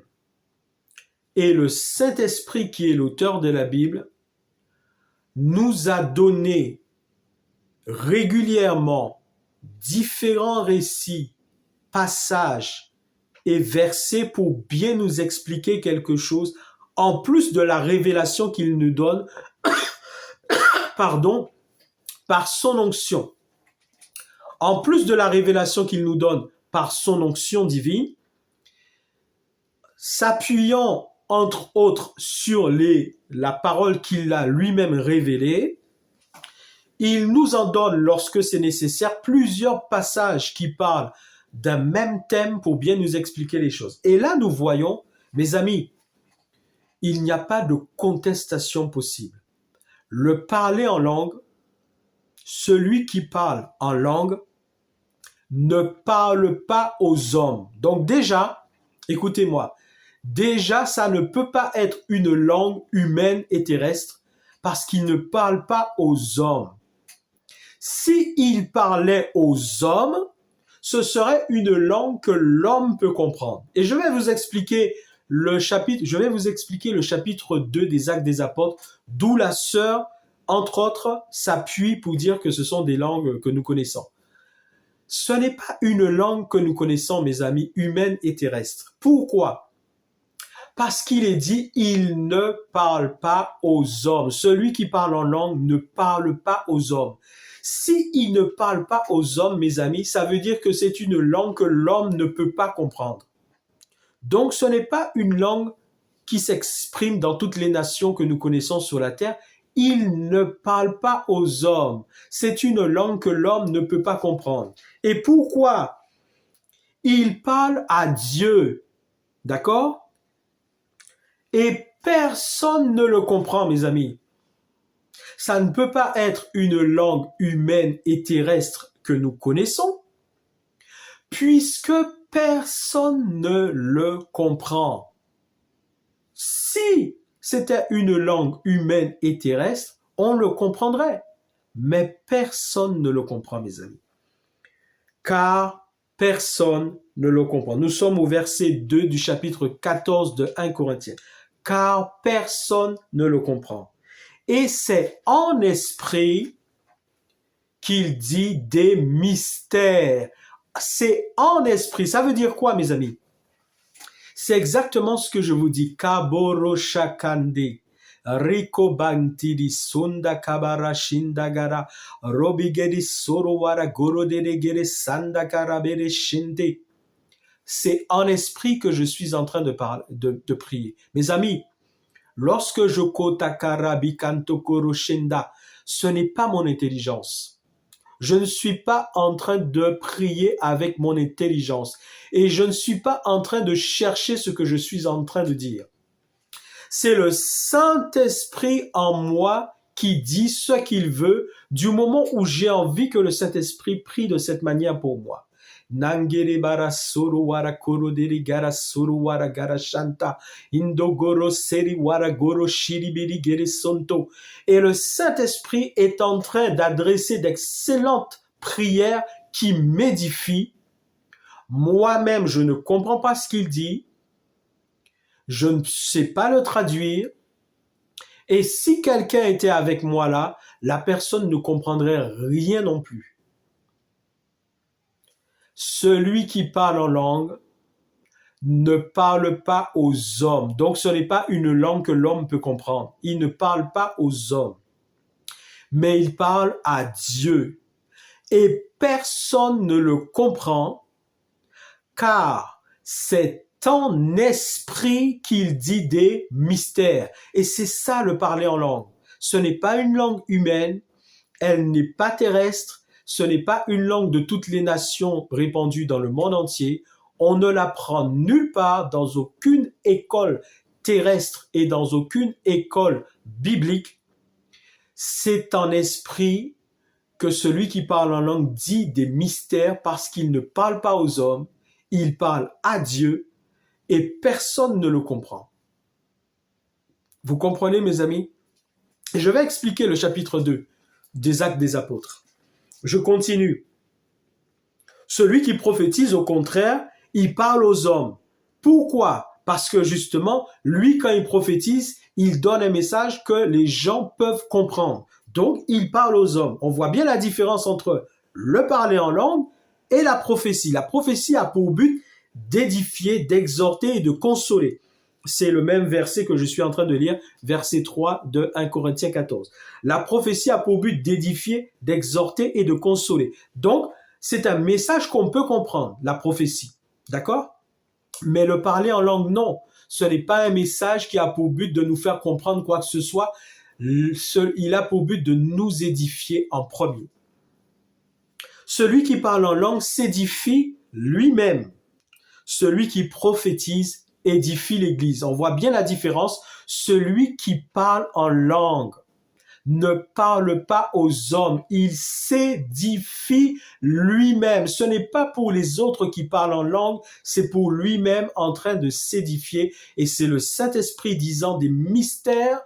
et le Saint-Esprit qui est l'auteur de la Bible nous a donné régulièrement différents récits, passages et versets pour bien nous expliquer quelque chose, en plus de la révélation qu'il nous donne, par son onction. En plus de la révélation qu'il nous donne par son onction divine, s'appuyant entre autres sur la parole qu'il a lui-même révélée, il nous en donne, lorsque c'est nécessaire, plusieurs passages qui parlent d'un même thème pour bien nous expliquer les choses. Et là, nous voyons, mes amis, il n'y a pas de contestation possible. Le parler en langue, celui qui parle en langue, ne parle pas aux hommes. Donc déjà, écoutez-moi, déjà, ça ne peut pas être une langue humaine et terrestre parce qu'il ne parle pas aux hommes. S'il parlait aux hommes, ce serait une langue que l'homme peut comprendre. Et je vais vous expliquer le chapitre 2 des Actes des Apôtres, d'où la sœur, entre autres, s'appuie pour dire que ce sont des langues que nous connaissons. Ce n'est pas une langue que nous connaissons, mes amis, humaine et terrestre. Pourquoi? Parce qu'il est dit, il ne parle pas aux hommes. Celui qui parle en langue ne parle pas aux hommes. Si il ne parle pas aux hommes, mes amis, ça veut dire que c'est une langue que l'homme ne peut pas comprendre. Donc, ce n'est pas une langue qui s'exprime dans toutes les nations que nous connaissons sur la terre. Il ne parle pas aux hommes. C'est une langue que l'homme ne peut pas comprendre. Et pourquoi? Il parle à Dieu. D'accord? Et personne ne le comprend, mes amis. Ça ne peut pas être une langue humaine et terrestre que nous connaissons, puisque personne ne le comprend. Si c'était une langue humaine et terrestre, on le comprendrait. Mais personne ne le comprend, mes amis. Car personne ne le comprend. Nous sommes au verset 2 du chapitre 14 de 1 Corinthiens. Car personne ne le comprend. Et c'est en esprit qu'il dit des mystères. C'est en esprit. Ça veut dire quoi, mes amis? C'est exactement ce que je vous dis. Kaboro shakande. Riko bantidi sunda kabara shindagara. Robigedi sorowara gorodedegere sandakara bere shinde. C'est en esprit que je suis en train de prier. Mes amis, lorsque je kotakara bikanto koroshenda, ce n'est pas mon intelligence. Je ne suis pas en train de prier avec mon intelligence et je ne suis pas en train de chercher ce que je suis en train de dire. C'est le Saint-Esprit en moi qui dit ce qu'il veut du moment où j'ai envie que le Saint-Esprit prie de cette manière pour moi. Nangere bara soro wara koro deri gara soro wara gara shanta indogoro seri wara goro shiribiri gere sonto. Et le Saint-Esprit est en train d'adresser d'excellentes prières qui m'édifient. Moi-même, je ne comprends pas ce qu'il dit. Je ne sais pas le traduire. Et si quelqu'un était avec moi là, la personne ne comprendrait rien non plus. Celui qui parle en langue ne parle pas aux hommes. Donc, ce n'est pas une langue que l'homme peut comprendre. Il ne parle pas aux hommes. Mais il parle à Dieu. Et personne ne le comprend, car c'est en esprit qu'il dit des mystères. Et c'est ça le parler en langue. Ce n'est pas une langue humaine, elle n'est pas terrestre, ce n'est pas une langue de toutes les nations répandues dans le monde entier. On ne l'apprend nulle part dans aucune école terrestre et dans aucune école biblique. C'est en esprit que celui qui parle en langue dit des mystères parce qu'il ne parle pas aux hommes, il parle à Dieu et personne ne le comprend. Vous comprenez, mes amis? Je vais expliquer le chapitre 2 des Actes des Apôtres. Je continue. Celui qui prophétise, au contraire, il parle aux hommes. Pourquoi? Parce que justement, lui, quand il prophétise, il donne un message que les gens peuvent comprendre. Donc, il parle aux hommes. On voit bien la différence entre le parler en langue et la prophétie. La prophétie a pour but d'édifier, d'exhorter et de consoler. C'est le même verset que je suis en train de lire, verset 3 de 1 Corinthiens 14. La prophétie a pour but d'édifier, d'exhorter et de consoler. Donc, c'est un message qu'on peut comprendre, la prophétie. D'accord? Mais le parler en langue, non. Ce n'est pas un message qui a pour but de nous faire comprendre quoi que ce soit. Il a pour but de nous édifier en premier. Celui qui parle en langue s'édifie lui-même. Celui qui prophétise édifie l'Église. On voit bien la différence. Celui qui parle en langue ne parle pas aux hommes. Il s'édifie lui-même. Ce n'est pas pour les autres qui parlent en langue, c'est pour lui-même en train de s'édifier. Et c'est le Saint-Esprit disant des mystères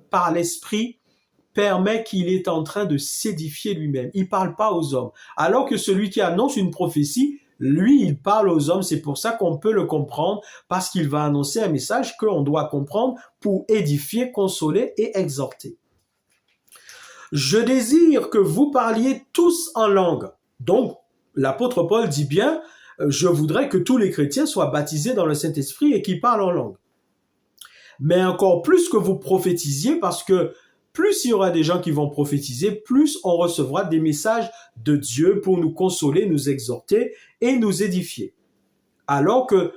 par l'Esprit permet qu'il est en train de s'édifier lui-même. Il ne parle pas aux hommes. Alors que celui qui annonce une prophétie, lui, il parle aux hommes. C'est pour ça qu'on peut le comprendre, parce qu'il va annoncer un message qu'on doit comprendre pour édifier, consoler et exhorter. Je désire que vous parliez tous en langue. Donc, l'apôtre Paul dit bien, je voudrais que tous les chrétiens soient baptisés dans le Saint-Esprit et qu'ils parlent en langue. Mais encore plus que vous prophétisiez, parce que plus il y aura des gens qui vont prophétiser, plus on recevra des messages de Dieu pour nous consoler, nous exhorter et nous édifier. Alors que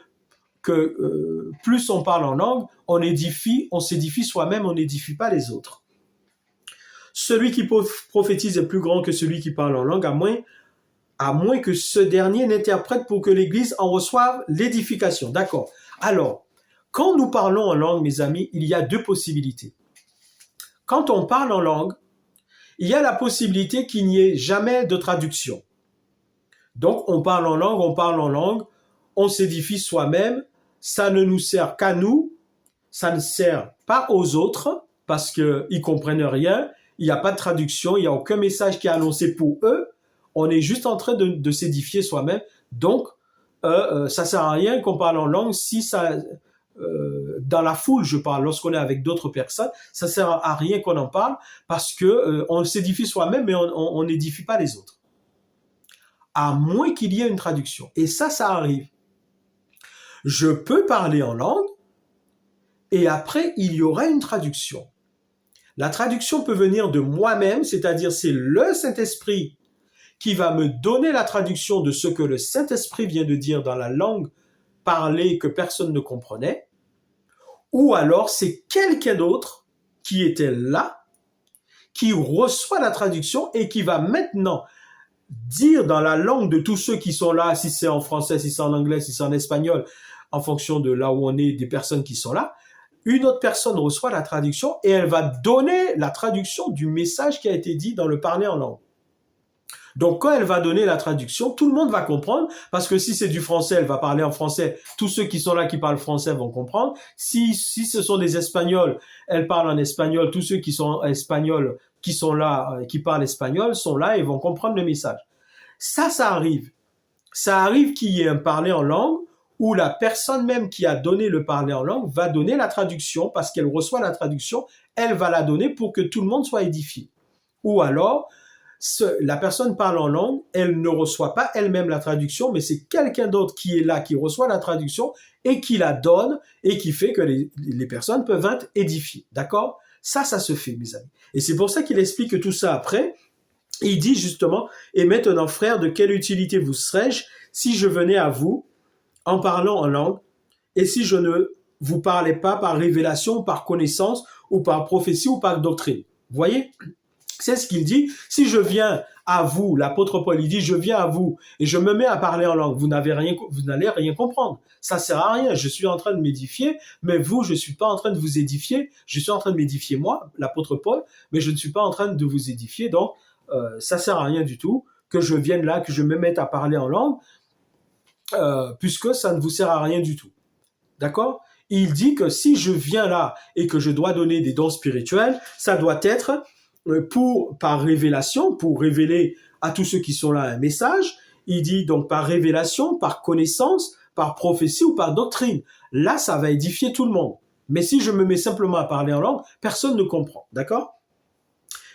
plus on parle en langue, on s'édifie soi-même, on n'édifie pas les autres. Celui qui prophétise est plus grand que celui qui parle en langue, à moins que ce dernier n'interprète pour que l'Église en reçoive l'édification. D'accord. Alors, quand nous parlons en langue, mes amis, il y a deux possibilités. Quand on parle en langue, il y a la possibilité qu'il n'y ait jamais de traduction. Donc, on parle en langue, on s'édifie soi-même, ça ne nous sert qu'à nous, ça ne sert pas aux autres, parce qu'ils ne comprennent rien, il n'y a pas de traduction, il n'y a aucun message qui est annoncé pour eux, on est juste en train de s'édifier soi-même. Donc, ça sert à rien qu'on parle en langue si ça... dans la foule, je parle, lorsqu'on est avec d'autres personnes, ça sert à rien qu'on en parle parce que on s'édifie soi-même, mais on n'édifie pas les autres. À moins qu'il y ait une traduction. Et ça arrive. Je peux parler en langue et après, il y aura une traduction. La traduction peut venir de moi-même, c'est-à-dire c'est le Saint-Esprit qui va me donner la traduction de ce que le Saint-Esprit vient de dire dans la langue parlée que personne ne comprenait, ou alors c'est quelqu'un d'autre qui était là, qui reçoit la traduction et qui va maintenant dire dans la langue de tous ceux qui sont là, si c'est en français, si c'est en anglais, si c'est en espagnol, en fonction de là où on est, des personnes qui sont là, une autre personne reçoit la traduction et elle va donner la traduction du message qui a été dit dans le parler en langue. Donc, quand elle va donner la traduction, tout le monde va comprendre, parce que si c'est du français, elle va parler en français. Tous ceux qui sont là, qui parlent français, vont comprendre. Si ce sont des Espagnols, elle parle en espagnol. Tous ceux qui sont espagnols, qui sont là, qui parlent espagnol, sont là et vont comprendre le message. Ça arrive. Ça arrive qu'il y ait un parler en langue, où la personne même qui a donné le parler en langue va donner la traduction, parce qu'elle reçoit la traduction, elle va la donner pour que tout le monde soit édifié. Ou alors, la personne parle en langue, elle ne reçoit pas elle-même la traduction, mais c'est quelqu'un d'autre qui est là, qui reçoit la traduction et qui la donne et qui fait que les personnes peuvent être édifiées. D'accord? Ça se fait, mes amis. Et c'est pour ça qu'il explique tout ça après. Il dit justement, « Et maintenant, frères, de quelle utilité vous serais-je si je venais à vous en parlant en langue et si je ne vous parlais pas par révélation, par connaissance ou par prophétie ou par doctrine? » Vous voyez? C'est ce qu'il dit. Si je viens à vous, l'apôtre Paul, il dit, je viens à vous et je me mets à parler en langue, vous n'allez rien comprendre. Ça sert à rien. Je suis en train de m'édifier, mais vous, je suis pas en train de vous édifier. Je suis en train de m'édifier moi, l'apôtre Paul, mais je ne suis pas en train de vous édifier. Donc, ça sert à rien du tout que je vienne là, que je me mette à parler en langue, puisque ça ne vous sert à rien du tout. D'accord? Il dit que si je viens là et que je dois donner des dons spirituels, ça doit être par révélation, pour révéler à tous ceux qui sont là un message. Il dit donc par révélation, par connaissance, par prophétie ou par doctrine. Là, ça va édifier tout le monde. Mais si je me mets simplement à parler en langue, personne ne comprend. D'accord?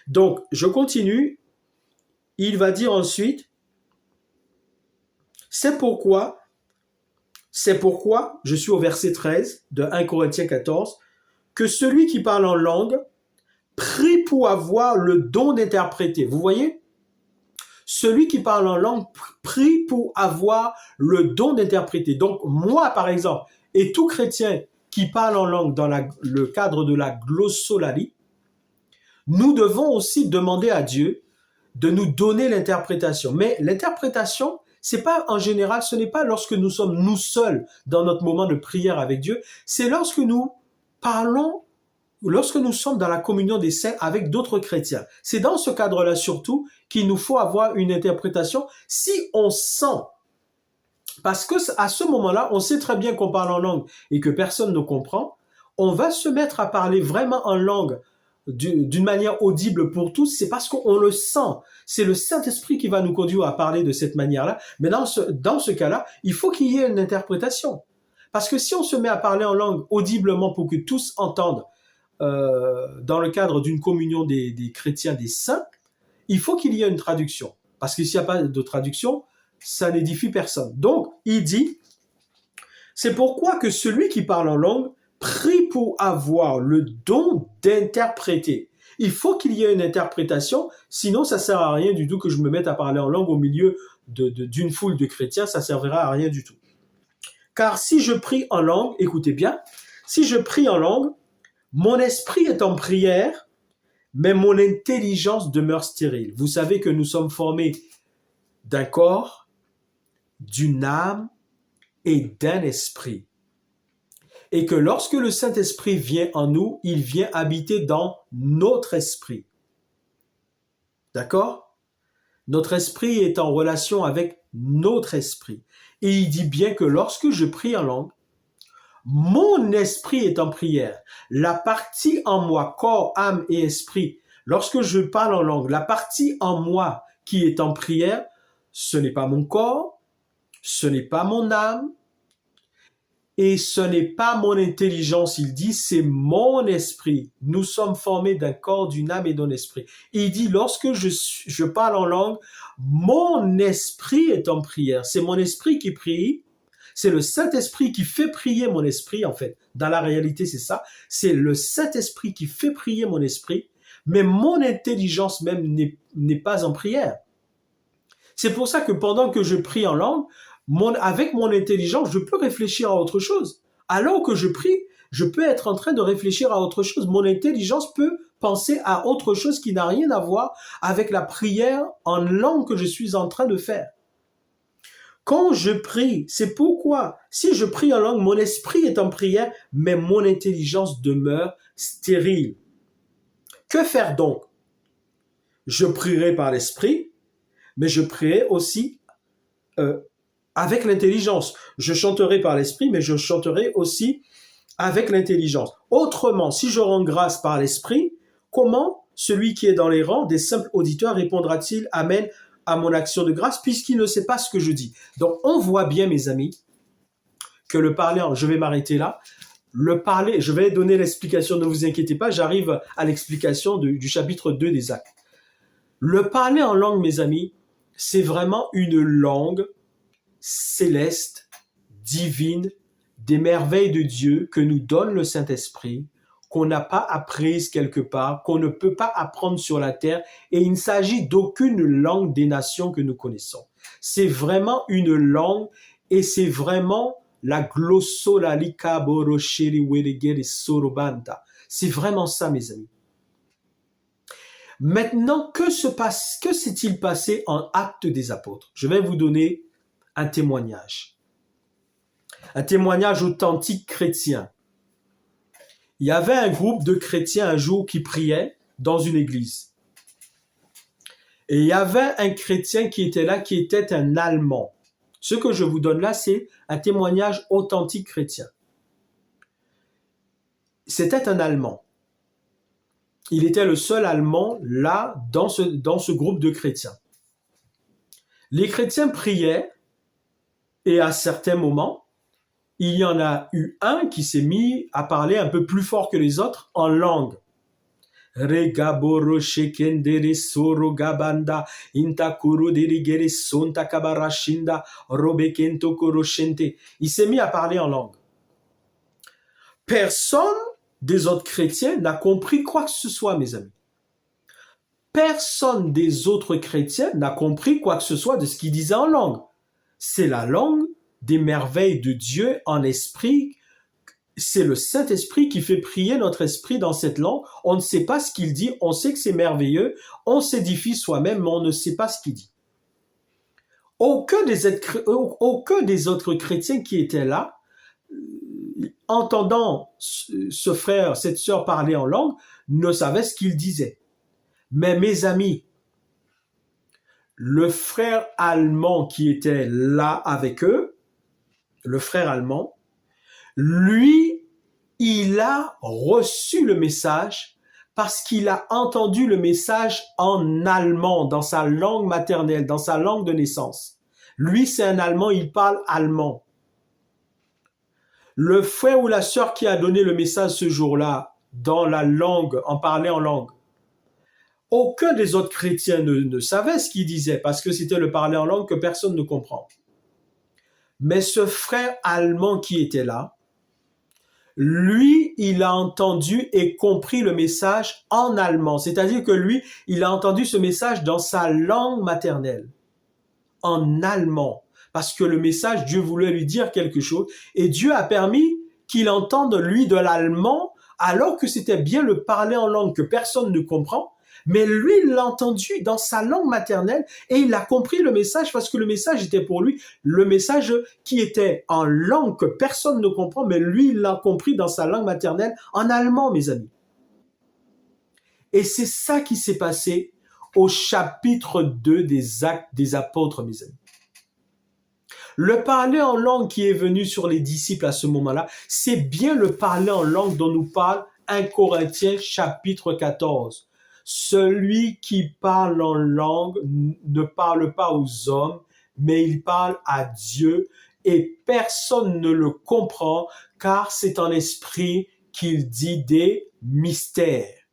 Donc, je continue. Il va dire ensuite, c'est pourquoi, je suis au verset 13 de 1 Corinthiens 14, que celui qui parle en langue prie pour avoir le don d'interpréter. Vous voyez? Celui qui parle en langue prie pour avoir le don d'interpréter. Donc, moi, par exemple, et tout chrétien qui parle en langue dans le cadre de la glossolalie, nous devons aussi demander à Dieu de nous donner l'interprétation. Mais l'interprétation, c'est pas en général, ce n'est pas lorsque nous sommes nous seuls dans notre moment de prière avec Dieu, c'est lorsque nous parlons, lorsque nous sommes dans la communion des saints avec d'autres chrétiens. C'est dans ce cadre-là surtout qu'il nous faut avoir une interprétation si on sent, parce que à ce moment-là, on sait très bien qu'on parle en langue et que personne ne comprend, on va se mettre à parler vraiment en langue d'une manière audible pour tous, c'est parce qu'on le sent. C'est le Saint-Esprit qui va nous conduire à parler de cette manière-là. Mais dans ce cas-là, il faut qu'il y ait une interprétation. Parce que si on se met à parler en langue audiblement pour que tous entendent, dans le cadre d'une communion des chrétiens, des saints, il faut qu'il y ait une traduction. Parce que s'il n'y a pas de traduction, ça n'édifie personne. Donc, il dit, c'est pourquoi que celui qui parle en langue prie pour avoir le don d'interpréter. Il faut qu'il y ait une interprétation, sinon ça sert à rien du tout que je me mette à parler en langue au milieu d'une foule de chrétiens, ça servira à rien du tout. Car si je prie en langue, écoutez bien, si je prie en langue, mon esprit est en prière, mais mon intelligence demeure stérile. Vous savez que nous sommes formés d'un corps, d'une âme et d'un esprit. Et que lorsque le Saint-Esprit vient en nous, il vient habiter dans notre esprit. D'accord? Notre esprit est en relation avec notre esprit. Et il dit bien que lorsque je prie en langue, mon esprit est en prière. La partie en moi, corps, âme et esprit, lorsque je parle en langue, la partie en moi qui est en prière, ce n'est pas mon corps, ce n'est pas mon âme, et ce n'est pas mon intelligence, il dit, c'est mon esprit. Nous sommes formés d'un corps, d'une âme et d'un esprit. Et il dit, lorsque je parle en langue, mon esprit est en prière. C'est mon esprit qui prie. C'est le Saint-Esprit qui fait prier mon esprit, en fait. Dans la réalité, c'est ça. C'est le Saint-Esprit qui fait prier mon esprit, mais mon intelligence même n'est pas en prière. C'est pour ça que pendant que je prie en langue, avec mon intelligence, je peux réfléchir à autre chose. Alors que je prie, je peux être en train de réfléchir à autre chose. Mon intelligence peut penser à autre chose qui n'a rien à voir avec la prière en langue que je suis en train de faire. Quand je prie, c'est pourquoi, si je prie en langue, mon esprit est en prière, mais mon intelligence demeure stérile. Que faire donc? Je prierai par l'esprit, mais je prierai aussi avec l'intelligence. Je chanterai par l'esprit, mais je chanterai aussi avec l'intelligence. Autrement, si je rends grâce par l'esprit, comment celui qui est dans les rangs des simples auditeurs répondra-t-il « Amen » à mon action de grâce, puisqu'il ne sait pas ce que je dis. Donc, on voit bien, mes amis, que le parler, je vais m'arrêter là, le parler, je vais donner l'explication, ne vous inquiétez pas, j'arrive à l'explication du chapitre 2 des Actes. Le parler en langue, mes amis, c'est vraiment une langue céleste, divine, des merveilles de Dieu que nous donne le Saint-Esprit, qu'on n'a pas apprises quelque part, qu'on ne peut pas apprendre sur la terre, et il ne s'agit d'aucune langue des nations que nous connaissons. C'est vraiment une langue, et c'est vraiment la glossolalika borosheri welegere sorobanta. C'est vraiment ça, mes amis. Maintenant, que s'est-il passé en Actes des Apôtres? Je vais vous donner un témoignage authentique chrétien. Il y avait un groupe de chrétiens un jour qui priaient dans une église. Et il y avait un chrétien qui était là, qui était un Allemand. Ce que je vous donne là, c'est un témoignage authentique chrétien. C'était un Allemand. Il était le seul Allemand là, dans ce groupe de chrétiens. Les chrétiens priaient, et à certains moments, il y en a eu un qui s'est mis à parler un peu plus fort que les autres en langue. Regaboro shekendere soro gabanda intakuro derigere sonta kabarashinda robekento koroshente. Il s'est mis à parler en langue. Personne des autres chrétiens n'a compris quoi que ce soit, mes amis. Personne des autres chrétiens n'a compris quoi que ce soit de ce qu'il disait en langue. C'est la langue des merveilles de Dieu en esprit. C'est le Saint-Esprit qui fait prier notre esprit dans cette langue. On ne sait pas ce qu'il dit, on sait que c'est merveilleux, on s'édifie soi-même, mais on ne sait pas ce qu'il dit. Aucun des autres chrétiens qui étaient là, entendant ce frère, cette sœur parler en langue, ne savait ce qu'il disait. Mais mes amis, le frère allemand qui était là avec eux, le frère allemand, lui, il a reçu le message parce qu'il a entendu le message en allemand, dans sa langue maternelle, dans sa langue de naissance. Lui, c'est un Allemand, il parle allemand. Le frère ou la sœur qui a donné le message ce jour-là, dans la langue, en parlant en langue, Aucun des autres chrétiens ne savait ce qu'il disait parce que c'était le parler en langue que personne ne comprend. Mais ce frère allemand qui était là, lui, il a entendu et compris le message en allemand. C'est-à-dire que lui, il a entendu ce message dans sa langue maternelle, en allemand. Parce que le message, Dieu voulait lui dire quelque chose et Dieu a permis qu'il entende, lui, de l'allemand, alors que c'était bien le parler en langue que personne ne comprend. Mais lui, il l'a entendu dans sa langue maternelle et il a compris le message parce que le message était pour lui le message qui était en langue que personne ne comprend, mais lui, il l'a compris dans sa langue maternelle en allemand, mes amis. Et c'est ça qui s'est passé au chapitre 2 des Actes des Apôtres, mes amis. Le parler en langue qui est venu sur les disciples à ce moment-là, c'est bien le parler en langue dont nous parle 1 Corinthiens chapitre 14. Celui qui parle en langue ne parle pas aux hommes, mais il parle à Dieu et personne ne le comprend car c'est en esprit qu'il dit des mystères.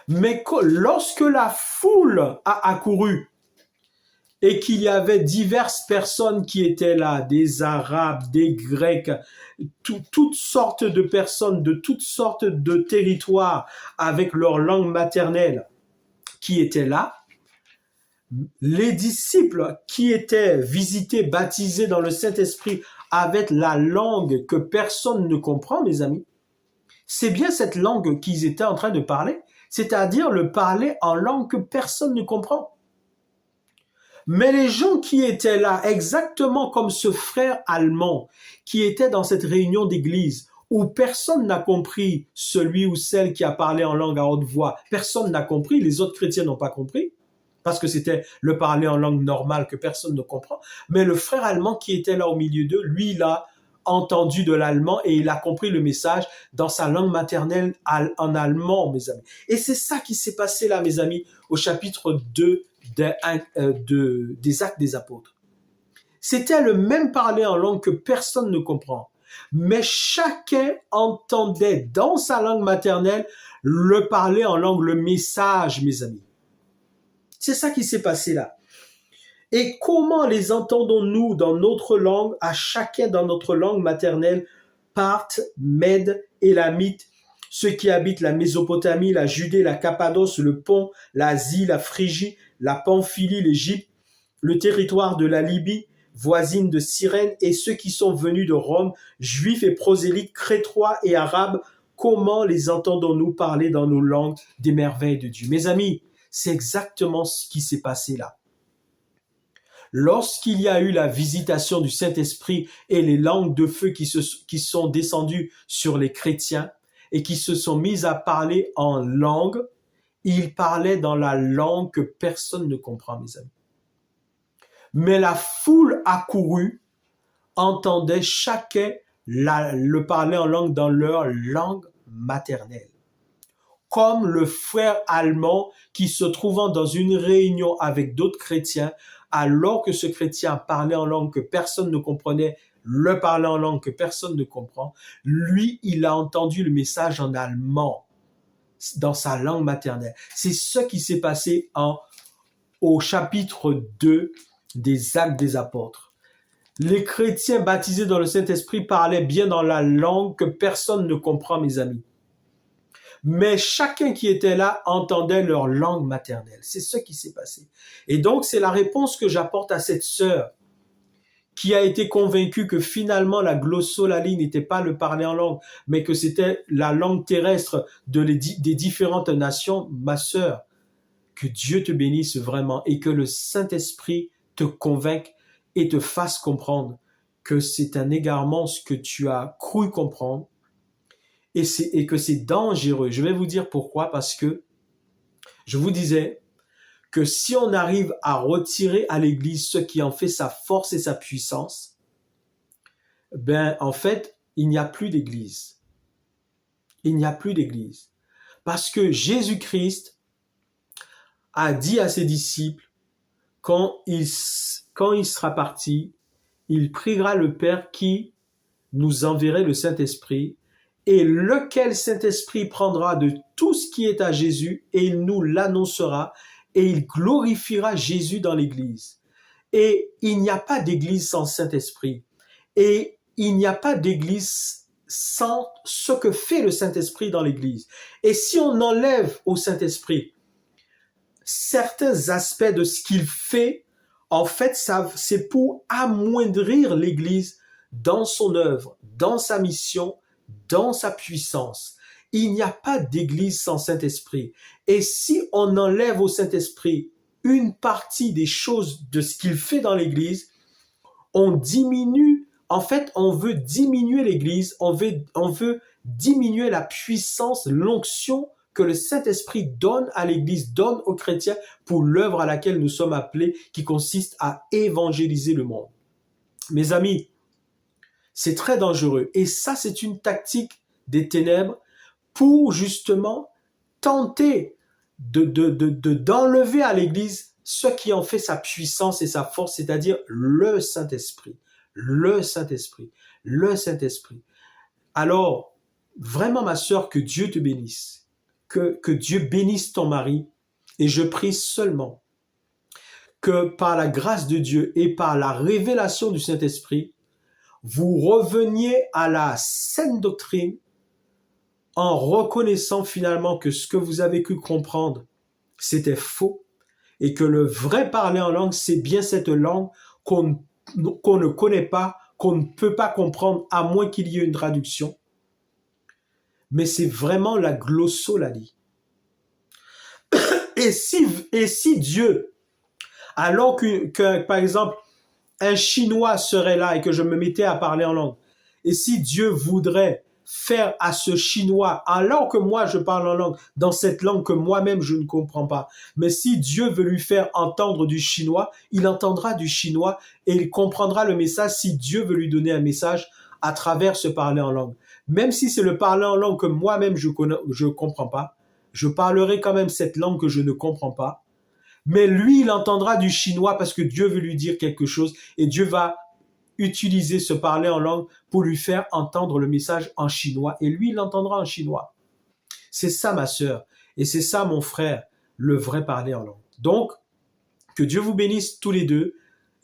Mais lorsque la foule a accouru et qu'il y avait diverses personnes qui étaient là, des Arabes, des Grecs, toutes sortes de personnes de toutes sortes de territoires avec leur langue maternelle qui étaient là, les disciples qui étaient visités, baptisés dans le Saint-Esprit avec la langue que personne ne comprend, mes amis, c'est bien cette langue qu'ils étaient en train de parler, c'est-à-dire le parler en langue que personne ne comprend. Mais les gens qui étaient là, exactement comme ce frère allemand qui était dans cette réunion d'église où personne n'a compris celui ou celle qui a parlé en langue à haute voix, personne n'a compris, les autres chrétiens n'ont pas compris, parce que c'était le parler en langue normale que personne ne comprend. Mais le frère allemand qui était là au milieu d'eux, lui, il a entendu de l'allemand et il a compris le message dans sa langue maternelle en allemand, mes amis. Et c'est ça qui s'est passé là, mes amis, au chapitre 2 des Actes des Apôtres. C'était le même parler en langue que personne ne comprend. Mais chacun entendait dans sa langue maternelle le parler en langue, le message, mes amis. C'est ça qui s'est passé là. Et comment les entendons-nous dans notre langue, à chacun dans notre langue maternelle, Parthes, Mèdes, Élamites, ceux qui habitent la Mésopotamie, la Judée, la Cappadoce, le Pont, l'Asie, la Phrygie, la Pamphylie, l'Égypte, le territoire de la Libye, voisine de Cyrène, et ceux qui sont venus de Rome, juifs et prosélytes, crétois et arabes, comment les entendons-nous parler dans nos langues des merveilles de Dieu? Mes amis, c'est exactement ce qui s'est passé là. Lorsqu'il y a eu la visitation du Saint-Esprit et les langues de feu qui sont descendues sur les chrétiens et qui se sont mis à parler en langue, ils parlaient dans la langue que personne ne comprend, mes amis. Mais la foule accourue entendait chacun le parler en langue dans leur langue maternelle. Comme le frère allemand qui se trouvant dans une réunion avec d'autres chrétiens, alors que ce chrétien parlait en langue que personne ne comprenait, le parlait en langue que personne ne comprend, lui, il a entendu le message en allemand, dans sa langue maternelle. C'est ce qui s'est passé au chapitre 2 des Actes des Apôtres. Les chrétiens baptisés dans le Saint-Esprit parlaient bien dans la langue que personne ne comprend, mes amis. Mais chacun qui était là entendait leur langue maternelle. C'est ce qui s'est passé. Et donc, c'est la réponse que j'apporte à cette sœur qui a été convaincue que finalement la glossolalie n'était pas le parler en langue, mais que c'était la langue terrestre des différentes nations. Ma sœur, que Dieu te bénisse vraiment et que le Saint-Esprit te convainque et te fasse comprendre que c'est un égarement ce que tu as cru comprendre et que c'est dangereux. Je vais vous dire pourquoi, parce que je vous disais que si on arrive à retirer à l'Église ce qui en fait sa force et sa puissance, ben en fait, il n'y a plus d'Église. Il n'y a plus d'Église. Parce que Jésus-Christ a dit à ses disciples, quand il sera parti, il priera le Père qui nous enverrait le Saint-Esprit et lequel Saint-Esprit prendra de tout ce qui est à Jésus et il nous l'annoncera et il glorifiera Jésus dans l'Église. Et il n'y a pas d'Église sans Saint-Esprit. Et il n'y a pas d'Église sans ce que fait le Saint-Esprit dans l'Église. Et si on enlève au Saint-Esprit certains aspects de ce qu'il fait, en fait, c'est pour amoindrir l'Église dans son œuvre, dans sa mission, dans sa puissance. Il n'y a pas d'Église sans Saint-Esprit. Et si on enlève au Saint-Esprit une partie des choses de ce qu'il fait dans l'Église, on diminue, en fait, on veut diminuer l'Église, on veut diminuer la puissance, l'onction que le Saint-Esprit donne à l'Église, donne aux chrétiens pour l'œuvre à laquelle nous sommes appelés, qui consiste à évangéliser le monde. Mes amis, c'est très dangereux. Et ça, c'est une tactique des ténèbres pour justement tenter d'enlever à l'Église ce qui en fait sa puissance et sa force, c'est-à-dire le Saint-Esprit. Le Saint-Esprit. Le Saint-Esprit. Alors, vraiment, ma sœur, que Dieu te bénisse. Que Dieu bénisse ton mari. Et je prie seulement que par la grâce de Dieu et par la révélation du Saint-Esprit, vous reveniez à la saine doctrine en reconnaissant finalement que ce que vous avez cru comprendre, c'était faux et que le vrai parler en langue, c'est bien cette langue qu'on ne connaît pas, qu'on ne peut pas comprendre à moins qu'il y ait une traduction. Mais c'est vraiment la glossolalie. Et si Dieu, alors que par exemple, un Chinois serait là et que je me mettais à parler en langue, et si Dieu voudrait faire à ce Chinois, alors que moi je parle en langue, dans cette langue que moi-même je ne comprends pas, mais si Dieu veut lui faire entendre du chinois, il entendra du chinois et il comprendra le message si Dieu veut lui donner un message à travers ce parler en langue. Même si c'est le parler en langue que moi-même je comprends pas, je parlerai quand même cette langue que je ne comprends pas, mais lui il entendra du chinois parce que Dieu veut lui dire quelque chose et Dieu va utiliser ce parler en langue pour lui faire entendre le message en chinois et lui il l'entendra en chinois. C'est ça ma sœur et c'est ça mon frère, le vrai parler en langue. Donc, que Dieu vous bénisse tous les deux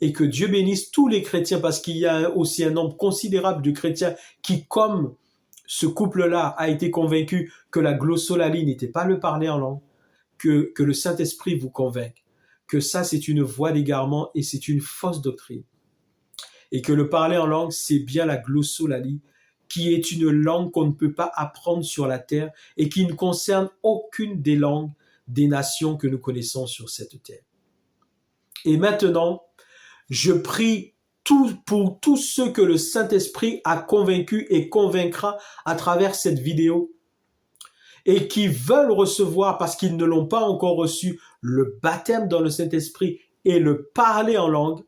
et que Dieu bénisse tous les chrétiens parce qu'il y a aussi un nombre considérable de chrétiens qui, comme ce couple-là, a été convaincu que la glossolalie n'était pas le parler en langue, que le Saint-Esprit vous convainque, que ça c'est une voie d'égarement et c'est une fausse doctrine. Et que le parler en langue, c'est bien la glossolalie, qui est une langue qu'on ne peut pas apprendre sur la terre et qui ne concerne aucune des langues des nations que nous connaissons sur cette terre. Et maintenant, je prie pour tous ceux que le Saint-Esprit a convaincus et convaincra à travers cette vidéo et qui veulent recevoir, parce qu'ils ne l'ont pas encore reçu, le baptême dans le Saint-Esprit et le parler en langue.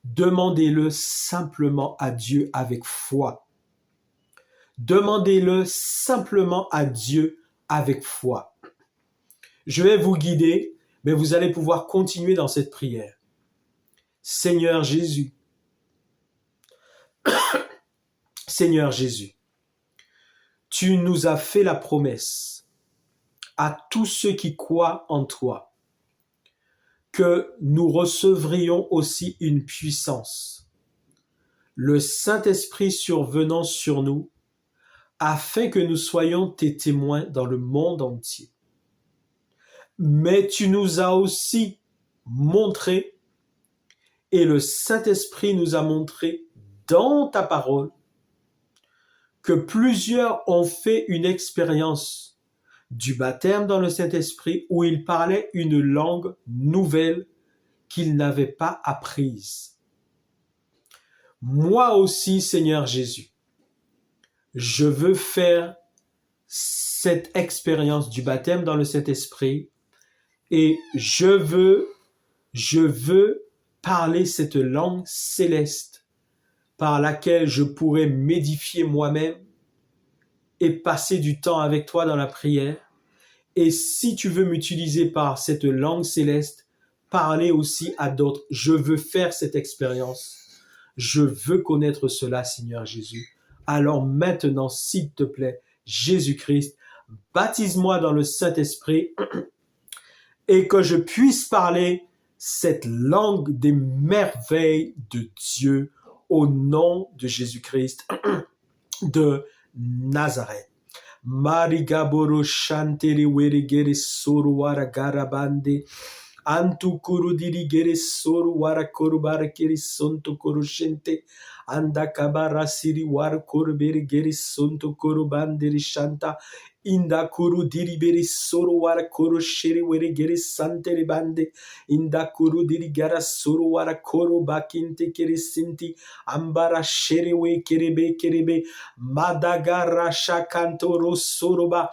Demandez-le simplement à Dieu avec foi. Demandez-le simplement à Dieu avec foi. Je vais vous guider, mais vous allez pouvoir continuer dans cette prière. Seigneur Jésus, Seigneur Jésus, tu nous as fait la promesse à tous ceux qui croient en toi que nous recevrions aussi une puissance, le Saint-Esprit survenant sur nous, afin que nous soyons tes témoins dans le monde entier. Mais tu nous as aussi montré, et le Saint-Esprit nous a montré dans ta parole, que plusieurs ont fait une expérience du baptême dans le Saint-Esprit où ils parlaient une langue nouvelle qu'ils n'avaient pas apprise. Moi aussi, Seigneur Jésus, je veux faire cette expérience du baptême dans le Saint-Esprit et je veux parler cette langue céleste par laquelle je pourrais m'édifier moi-même et passer du temps avec toi dans la prière. Et si tu veux m'utiliser par cette langue céleste, parler aussi à d'autres. Je veux faire cette expérience. Je veux connaître cela, Seigneur Jésus. Alors maintenant, s'il te plaît, Jésus-Christ, baptise-moi dans le Saint-Esprit et que je puisse parler cette langue des merveilles de Dieu au nom de Jésus-Christ de Nazareth. Marigaboro shanteri werigere soro wara garabande. Antu kuru dirigere soro wara korubara kiri sonto korushente. Anda kabara siri wara korubere gere sonto korubanderi shanta. Inda kuru diribere soro wara koro shiri were gere santere bande. Inda kuru dirigara soro wara koro bakinte kere sinti. Ambara shere we kerebe. Madagara shakantoro soroba.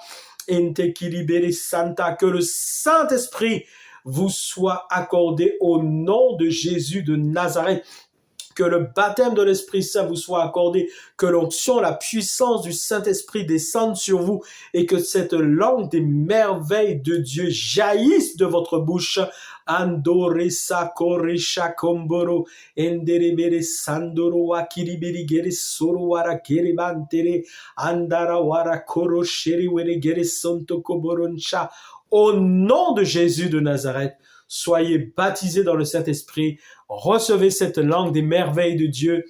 Ente kiribere santa. Que le Saint-Esprit vous soit accordé au nom de Jésus de Nazareth. Que le baptême de l'Esprit Saint vous soit accordé, que l'onction, la puissance du Saint-Esprit descende sur vous et que cette langue des merveilles de Dieu jaillisse de votre bouche. Andoresa koresha komboro enderebere sandoro wa kiribiri gere soro wara gere bantere andara wara koro sheri were gere sonto koboroncha. Au nom de Jésus de Nazareth, soyez baptisés dans le Saint-Esprit, recevez cette langue des merveilles de Dieu,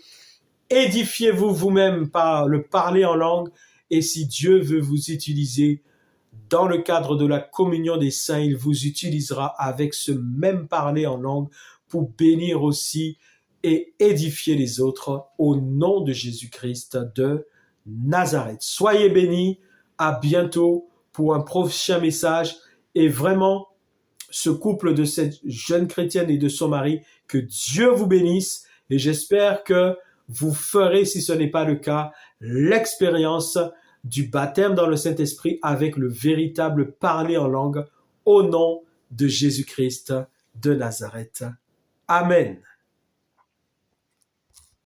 édifiez-vous vous-même par le parler en langue, et si Dieu veut vous utiliser dans le cadre de la communion des saints, il vous utilisera avec ce même parler en langue pour bénir aussi et édifier les autres au nom de Jésus-Christ de Nazareth. Soyez bénis, à bientôt pour un prochain message, et vraiment, ce couple de cette jeune chrétienne et de son mari, que Dieu vous bénisse, et j'espère que vous ferez, si ce n'est pas le cas, l'expérience du baptême dans le Saint-Esprit avec le véritable parler en langue au nom de Jésus-Christ de Nazareth. Amen.